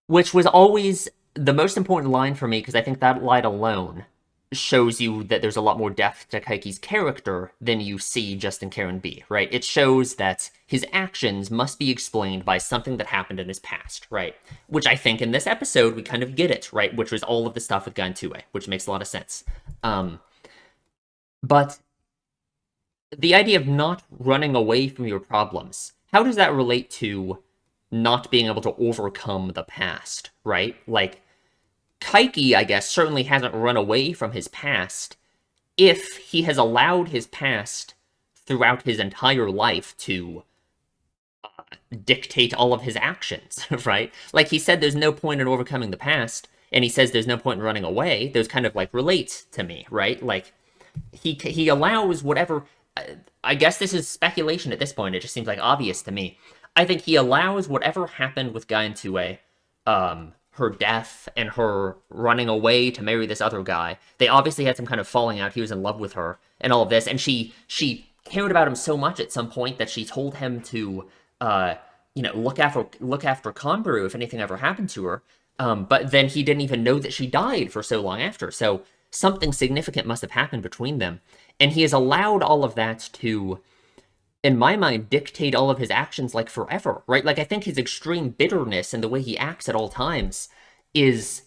Which was always the most important line for me, because I think that line alone shows you that there's a lot more depth to Kaiki's character than you see just in Karen B, right? It shows that his actions must be explained by something that happened in his past, right? Which I think in this episode we kind of get it, right? Which was all of the stuff with Gantue, which makes a lot of sense. But the idea of not running away from your problems, how does that relate to not being able to overcome the past, right? Like, Kaiki, I guess, certainly hasn't run away from his past if he has allowed his past throughout his entire life to dictate all of his actions, right? Like, he said there's no point in overcoming the past, and he says there's no point in running away. Those kind of, like, relate to me, right? Like, he allows whatever... I guess this is speculation at this point. It just seems, like, obvious to me. I think he allows whatever happened with Gantue, her death and her running away to marry this other guy. They obviously had some kind of falling out. He was in love with her and all of this. And she cared about him so much at some point that she told him to, look after Kanbaru if anything ever happened to her. But then he didn't even know that she died for so long after. So something significant must have happened between them. And he has allowed all of that to, in my mind, dictate all of his actions, like, forever, right? Like, I think his extreme bitterness and the way he acts at all times is,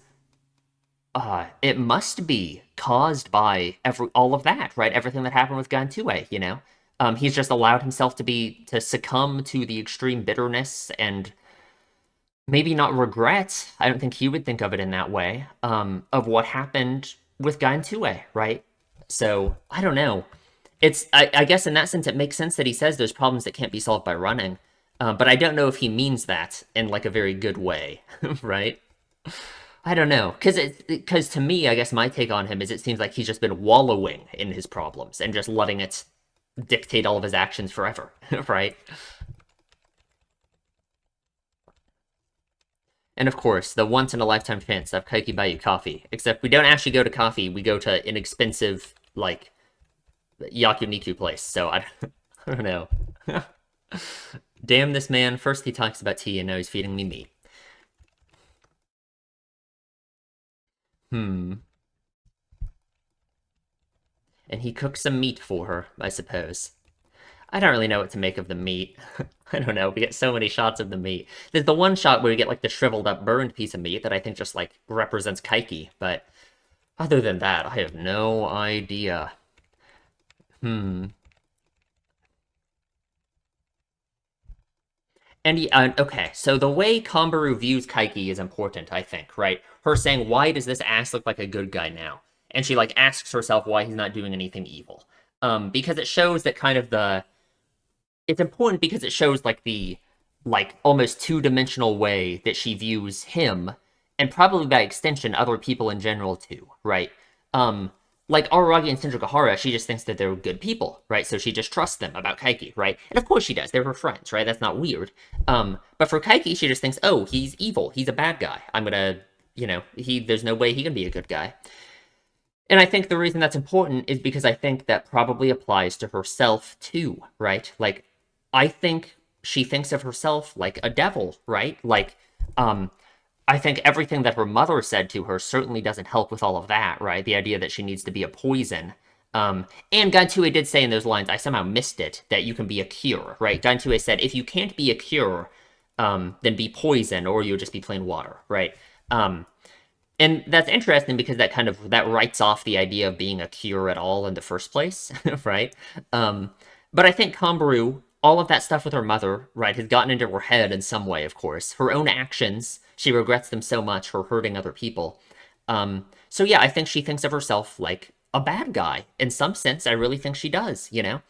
it must be caused by all of that, right? Everything that happened with Gantue, you know? He's just allowed himself to succumb to the extreme bitterness and maybe not regret, I don't think he would think of it in that way, of what happened with Gantue, right? So, I don't know. I guess in that sense, it makes sense that he says there's problems that can't be solved by running. But I don't know if he means that in, like, a very good way, right? I don't know. Because to me, I guess my take on him is it seems like he's just been wallowing in his problems and just letting it dictate all of his actions forever, right? And of course, the once-in-a-lifetime chance to have Kaiki buy you coffee. Except we don't actually go to coffee, we go to inexpensive, like, Yakuniku place, so I don't know. Damn this man. First he talks about tea, and now he's feeding me meat. And he cooks some meat for her, I suppose. I don't really know what to make of the meat. I don't know, we get so many shots of the meat. There's the one shot where we get, like, the shriveled up, burned piece of meat that I think just, like, represents Kaiki, but other than that, I have no idea. And okay, so the way Kanbaru views Kaiki is important, I think, right? Her saying, why does this ass look like a good guy now? And she, like, asks herself why he's not doing anything evil. Because it shows that kind of it's important because it shows, like, the, like, almost two-dimensional way that she views him, and probably by extension, other people in general, too, right? Like, Araragi and Shinjo she just thinks that they're good people, right? So she just trusts them about Kaiki, right? And of course she does. They're her friends, right? That's not weird. But for Kaiki, she just thinks, oh, he's evil. He's a bad guy. I'm gonna, there's no way he can be a good guy. And I think the reason that's important is because I think that probably applies to herself, too, right? Like, I think she thinks of herself like a devil, right? Like, I think everything that her mother said to her certainly doesn't help with all of that, right? The idea that she needs to be a poison. And Gantue did say in those lines, I somehow missed it, that you can be a cure, right? Gantue said, if you can't be a cure, then be poison, or you'll just be plain water, right? And that's interesting because that writes off the idea of being a cure at all in the first place, right? But I think Kanbaru, all of that stuff with her mother, right, has gotten into her head in some way, of course. Her own actions, she regrets them so much, her hurting other people. So yeah, I think she thinks of herself like a bad guy. In some sense, I really think she does, you know?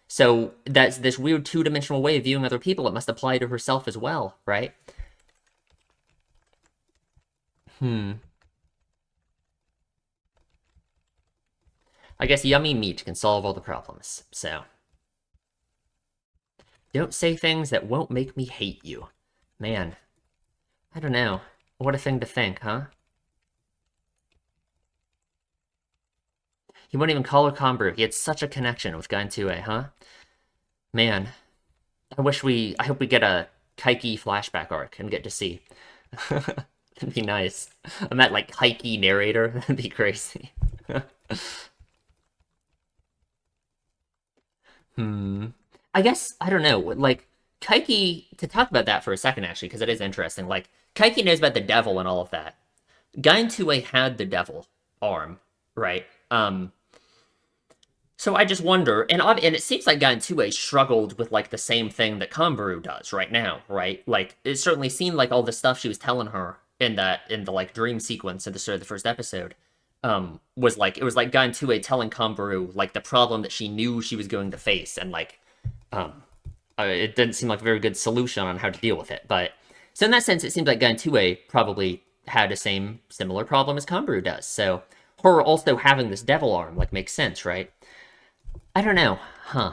So that's this weird two-dimensional way of viewing other people. It must apply to herself as well, right? Hmm. I guess yummy meat can solve all the problems. So don't say things that won't make me hate you. Man, I don't know. What a thing to think, huh? He wouldn't even call her Conbrew. He had such a connection with Gaintue, huh? Man, I hope we get a Kaiki flashback arc and get to see. That'd be nice. I'm that, like, Kaiki narrator. That'd be crazy. Hmm. I guess, I don't know. Like, Kaiki, to talk about that for a second, actually, because it is interesting. Like, Kaiki knows about the devil and all of that. Gaintue had the devil arm, right? So I just wonder, and it seems like Gantua struggled with like the same thing that Kanbaru does right now, right? Like it certainly seemed like all the stuff she was telling her in the like dream sequence at the start of the first episode, was like it was like Gantua telling Kanbaru like the problem that she knew she was going to face, and like um, it didn't seem like a very good solution on how to deal with it. But so in that sense, it seems like Gantua probably had the same similar problem as Kanbaru does. So her also having this devil arm like makes sense, right? I don't know. Huh.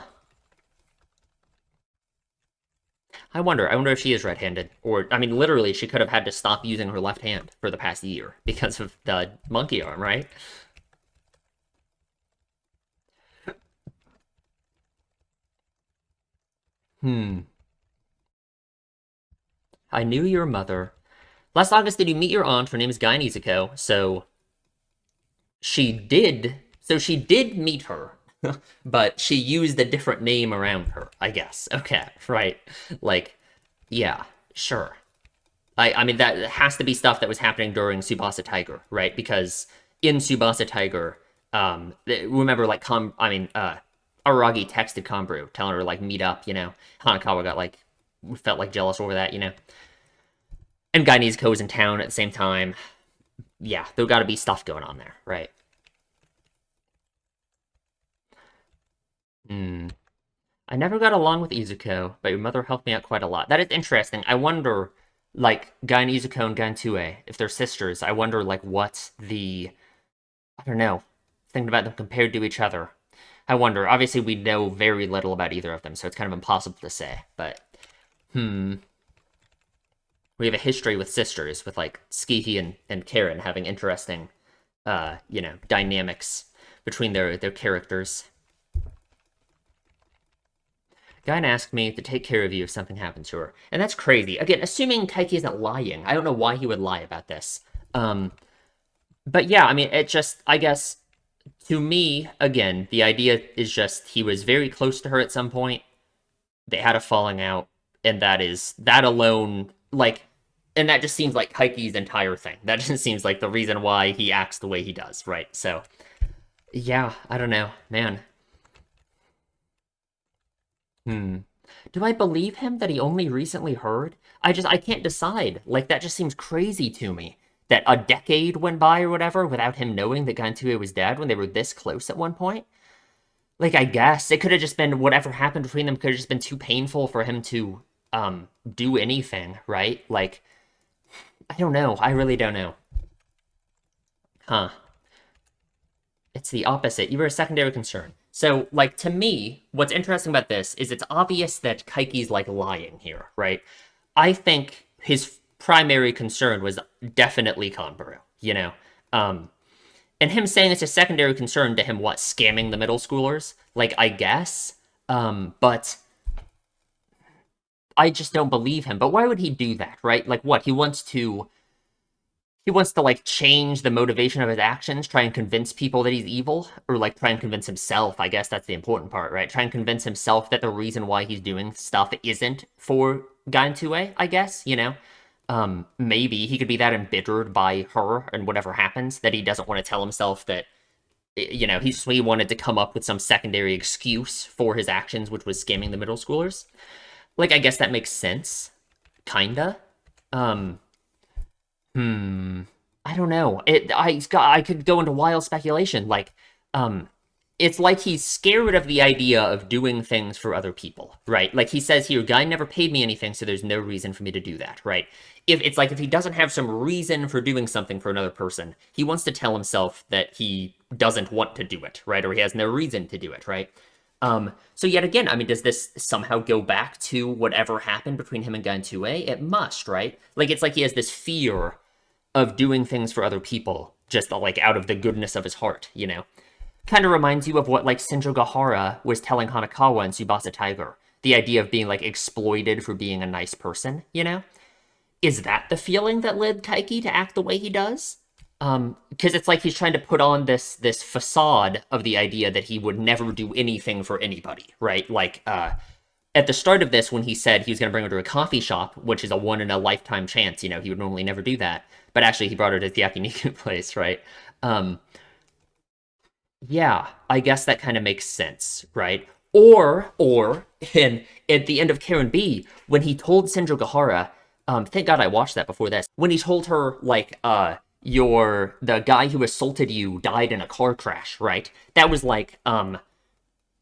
I wonder if she is right-handed. Or, I mean, literally, she could have had to stop using her left hand for the past year because of the monkey arm, right? Hmm. I knew your mother. Last August, did you meet your aunt? Her name is Guy Nizuko. So she did meet her, but she used a different name around her, I guess. Okay, right. Like, yeah, sure. I mean, that has to be stuff that was happening during Subasa Tiger, right? Because in Subasa Tiger, remember, like, Aragi texted Kanbru, telling her, like, meet up, you know? Hanakawa got, like, felt, like, jealous over that, you know? And Guy Nizuko was in town at the same time. Yeah, there gotta be stuff going on there, right? Hmm. I never got along with Izuko, but your mother helped me out quite a lot. That is interesting. I wonder, like, Guy and Izuko and Gantue, if they're sisters, I wonder, like, what the I don't know. Thinking about them compared to each other. I wonder. Obviously, we know very little about either of them, so it's kind of impossible to say. But, hmm. We have a history with sisters, with, like, Skiki and Karen having interesting, dynamics between their characters. Guy asked me to take care of you if something happens to her. And that's crazy. Again, assuming Kaiki isn't lying. I don't know why he would lie about this. But yeah, I mean, it just, I guess, to me, again, the idea is just he was very close to her at some point. They had a falling out, and that alone, like, and that just seems like Kaiki's entire thing. That just seems like the reason why he acts the way he does, right? So, yeah, I don't know, man. Hmm. Do I believe him that he only recently heard? I can't decide. Like, that just seems crazy to me. That a decade went by or whatever without him knowing that Gantue was dead when they were this close at one point. Like, I guess it could have just been whatever happened between them could have just been too painful for him to do anything, right? Like, I don't know. I really don't know. Huh. It's the opposite. You were a secondary concern. So, like, to me, what's interesting about this is it's obvious that Kaiki's, like, lying here, right? I think his primary concern was definitely Kanbaru, you know? Um, and him saying it's a secondary concern to him, what, scamming the middle schoolers? Like, I guess. But I just don't believe him. But why would he do that, right? Like, what? He wants to like change the motivation of his actions, try and convince people that he's evil, or like try and convince himself. I guess that's the important part, right? Try and convince himself that the reason why he's doing stuff isn't for Gantue, I guess, you know? Maybe he could be that embittered by her and whatever happens that he doesn't want to tell himself that, he wanted to come up with some secondary excuse for his actions, which was scamming the middle schoolers. Like, I guess that makes sense, kinda. Um, Hmm. I don't know. I could go into wild speculation. Like, um it's like he's scared of the idea of doing things for other people, right? Like he says here, guy never paid me anything, so there's no reason for me to do that, right? If it's like if he doesn't have some reason for doing something for another person, he wants to tell himself that he doesn't want to do it, right? Or he has no reason to do it, right? So yet again, I mean, does this somehow go back to whatever happened between him and Gantuei? It must, right? Like it's like he has this fear of doing things for other people, just like out of the goodness of his heart, you know? Kind of reminds you of what like Senjo Gahara was telling Hanakawa in Tsubasa Tiger. The idea of being like exploited for being a nice person, you know? Is that the feeling that led Kaiki to act the way he does? Because it's like he's trying to put on this facade of the idea that he would never do anything for anybody, right? Like at the start of this, when he said he was going to bring her to a coffee shop, which is a one in a lifetime chance, you know, he would normally never do that, but actually he brought her to the yakiniku place, right? Um, yeah, I guess that kind of makes sense, right? Or, in at the end of Karen B, when he told Senjo Gahara, thank God I watched that before this. When he told her like, the guy who assaulted you died in a car crash, right? That was like,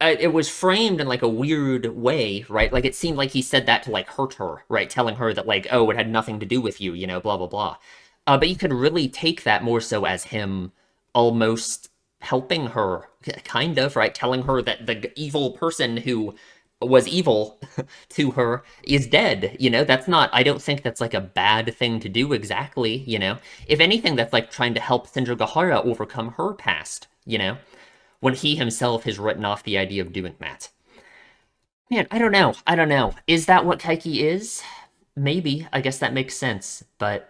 it was framed in like a weird way, right? Like it seemed like he said that to like hurt her, right? Telling her that like, oh, it had nothing to do with you, you know, blah blah blah. But you could really take that more so as him almost helping her, kind of, right? Telling her that the evil person who was evil to her is dead, you know? That's not, I don't think that's like a bad thing to do exactly, you know? If anything, that's like trying to help Senjo Gahara overcome her past, you know? When he himself has written off the idea of doing that. Man, I don't know. I don't know. Is that what Kaiki is? Maybe. I guess that makes sense, but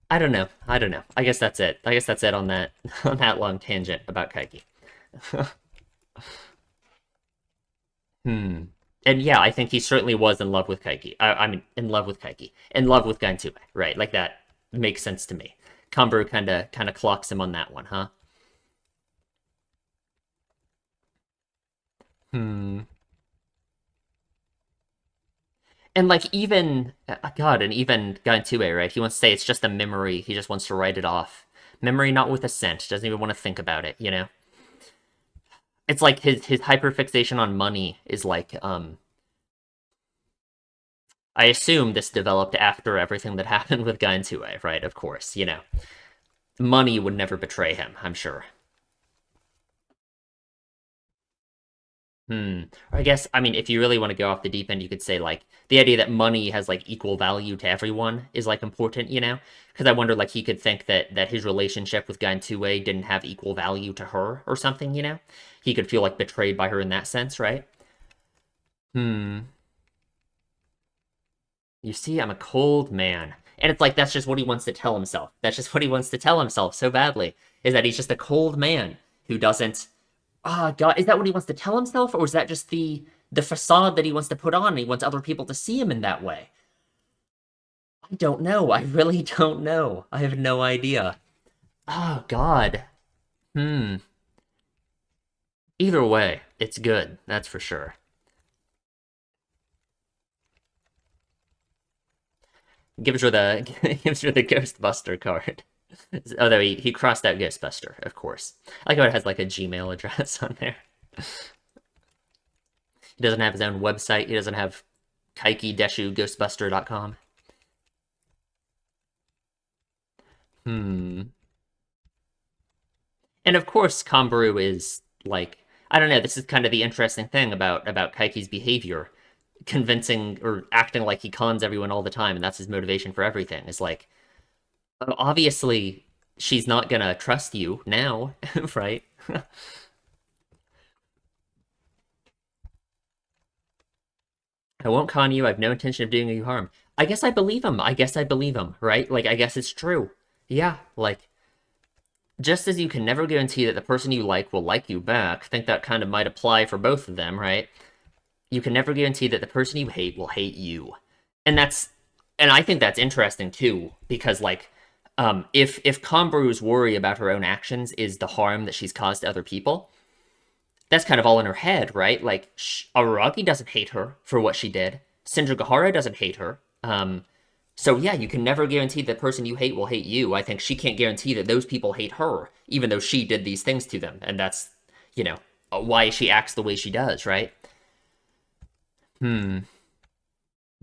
I don't know. I don't know. I guess that's it. I guess that's it on that on that long tangent about Kaiki. Hmm. And yeah, I think he certainly was in love with Kaiki. I mean, in love with Kaiki, in love with Gantume, right? Like that makes sense to me. Kambaru kind of clocks him on that one, huh? Hmm. And like even God, and even Gantume, right? He wants to say it's just a memory. He just wants to write it off. Memory not with a scent. Doesn't even want to think about it, you know? It's like his hyperfixation on money is like I assume this developed after everything that happened with Gantume, right? Of course, you know. Money would never betray him, I'm sure. Hmm. Or I guess, I mean, if you really want to go off the deep end, you could say like the idea that money has like equal value to everyone is like important, you know? Because I wonder like he could think that his relationship with Gantuei didn't have equal value to her or something, you know? He could feel like betrayed by her in that sense, right? Hmm. You see, I'm a cold man. And it's like that's just what he wants to tell himself. That's just what he wants to tell himself so badly. Is that he's just a cold man who doesn't God, is that what he wants to tell himself, or is that just the facade that he wants to put on? And he wants other people to see him in that way. I don't know. I really don't know. I have no idea. Oh God. Hmm. Either way, it's good. That's for sure. Gives her the gives her the Ghostbuster card. Although he crossed out Ghostbuster, of course. I like how it has like a Gmail address on there. He doesn't have his own website. He doesn't have kaiki-ghostbuster.com. Hmm. And of course, Kambaru is like I don't know. This is kind of the interesting thing about Kaiki's behavior, convincing or acting like he cons everyone all the time, and that's his motivation for everything. Is like obviously she's not gonna trust you now, right? I won't con you. I have no intention of doing you harm. I guess I believe him. I guess I believe him, right? Like I guess it's true. Yeah, like just as you can never guarantee that the person you like will like you back, I think that kind of might apply for both of them, right? You can never guarantee that the person you hate will hate you. And I think that's interesting too, because like if Komburu's worry about her own actions is the harm that she's caused to other people, that's kind of all in her head, right? Like Araragi doesn't hate her for what she did. Sindra Gahara doesn't hate her. So yeah, you can never guarantee the person you hate will hate you. I think she can't guarantee that those people hate her, even though she did these things to them, and that's, you know, why she acts the way she does, right? Hmm.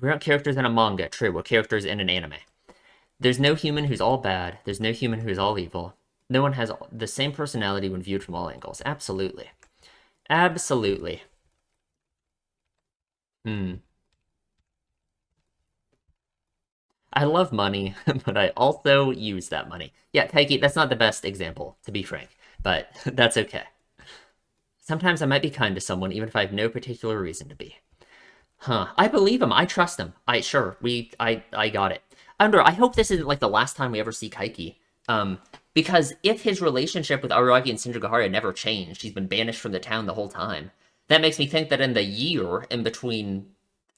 We aren't characters in a manga, true. We're characters in an anime. There's no human who's all bad. There's no human who's all evil. No one has the same personality when viewed from all angles. Absolutely. Absolutely. Hmm. I love money, but I also use that money. Yeah, Taiki, that's not the best example, to be frank, but that's okay. Sometimes I might be kind to someone even if I have no particular reason to be. Huh. I believe him. I trust him. I got it. I hope this isn't like the last time we ever see Kaiki. Because if his relationship with Araki and Shinjagahara never changed, he's been banished from the town the whole time. That makes me think that in the year in between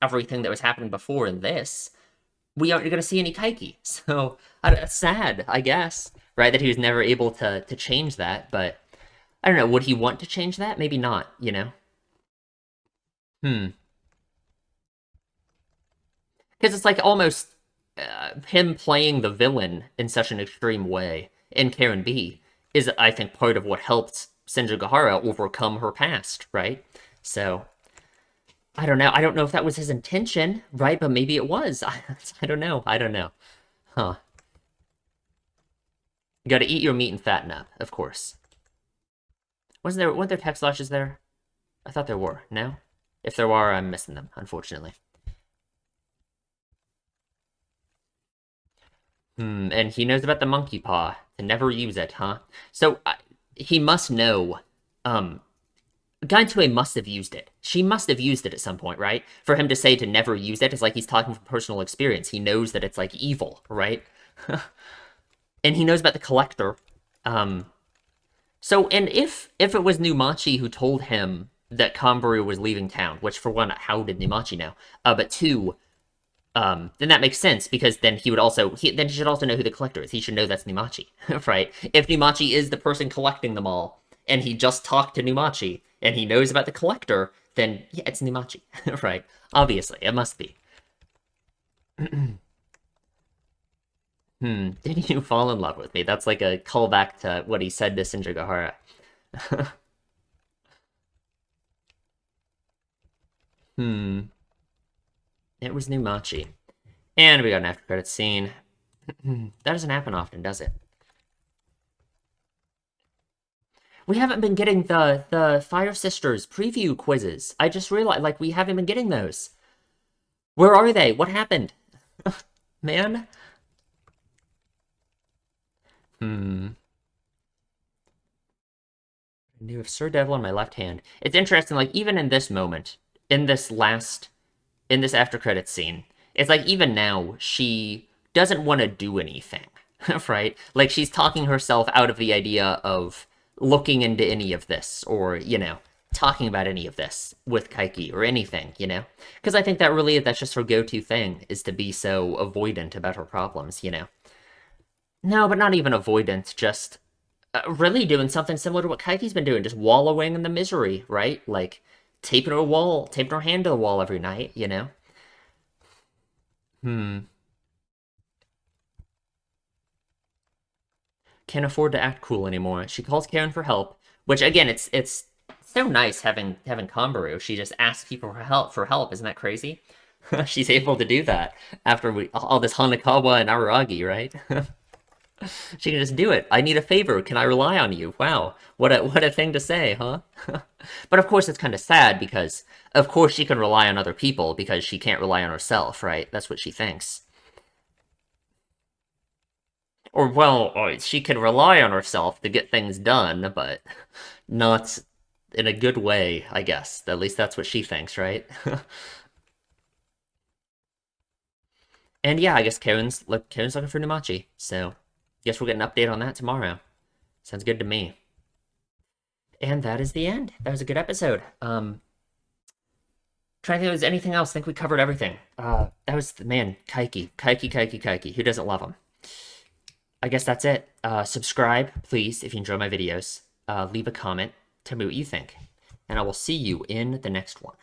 everything that was happening before and this, we aren't going to see any Kaiki. So that's sad, I guess, right? That he was never able to change that. But I don't know. Would he want to change that? Maybe not. You know. Hmm. Because it's like almost him playing the villain in such an extreme way in Karen B is, I think, part of what helped Senju overcome her past, right? So I don't know. I don't know if that was his intention, right? But maybe it was. I don't know. I don't know. Huh. You got to eat your meat and fatten up, of course. Weren't there text flashes there? I thought there were. No? If there are, I'm missing them, unfortunately. And he knows about the monkey paw to never use it, huh? So he must know. Um, Gaintue must have used it. She must have used it at some point, right? For him to say to never use it is like he's talking from personal experience. He knows that it's like evil, right? And he knows about the collector. Um, and if it was Numachi who told him that Kanbaru was leaving town, which for one, how did Numachi know? But two, then that makes sense because then he should also know who the collector is. He should know that's Numachi, right? If Numachi is the person collecting them all, and he just talked to Numachi, and he knows about the collector, then yeah, it's Numachi, right? Obviously, it must be. Did you fall in love with me? That's like a callback to what he said to Shinjagahara. hmm. It was Numachi. And we got an after credit scene. That doesn't happen often, does it? We haven't been getting the Fire Sisters preview quizzes. I just realized, like, we haven't been getting those. Where are they? What happened? Man? Hmm. I knew of Sir Devil in my left hand. It's interesting, like, even in this moment, in this after credits scene, it's like, even now, she doesn't want to do anything, right? Like, she's talking herself out of the idea of looking into any of this, or, talking about any of this with Kaiki, or anything, Because I think that's just her go-to thing, is to be so avoidant about her problems. No, but not even avoidant, just really doing something similar to what Kaiki's been doing, just wallowing in the misery, right? Like taping her hand to the wall every night. Hmm. Can't afford to act cool anymore. She calls Karen for help, which again, it's so nice having Kanbaru. She just asks people for help. Isn't that crazy? She's able to do that after all this Hanakawa and Araragi, right? She can just do it. I need a favor. Can I rely on you? Wow, what a thing to say, huh? But of course, it's kind of sad because, of course, she can rely on other people because she can't rely on herself, right? That's what she thinks. Or, well, she can rely on herself to get things done, but not in a good way, I guess. At least that's what she thinks, right? And yeah, I guess Karen's looking for Numachi, so guess we'll get an update on that tomorrow. Sounds good to me. And that is the end. That was a good episode. Trying to think if there's anything else. I think we covered everything. That was the man, Kaiki. Who doesn't love him? I guess that's it. Subscribe, please, if you enjoy my videos. Leave a comment. Tell me what you think. And I will see you in the next one.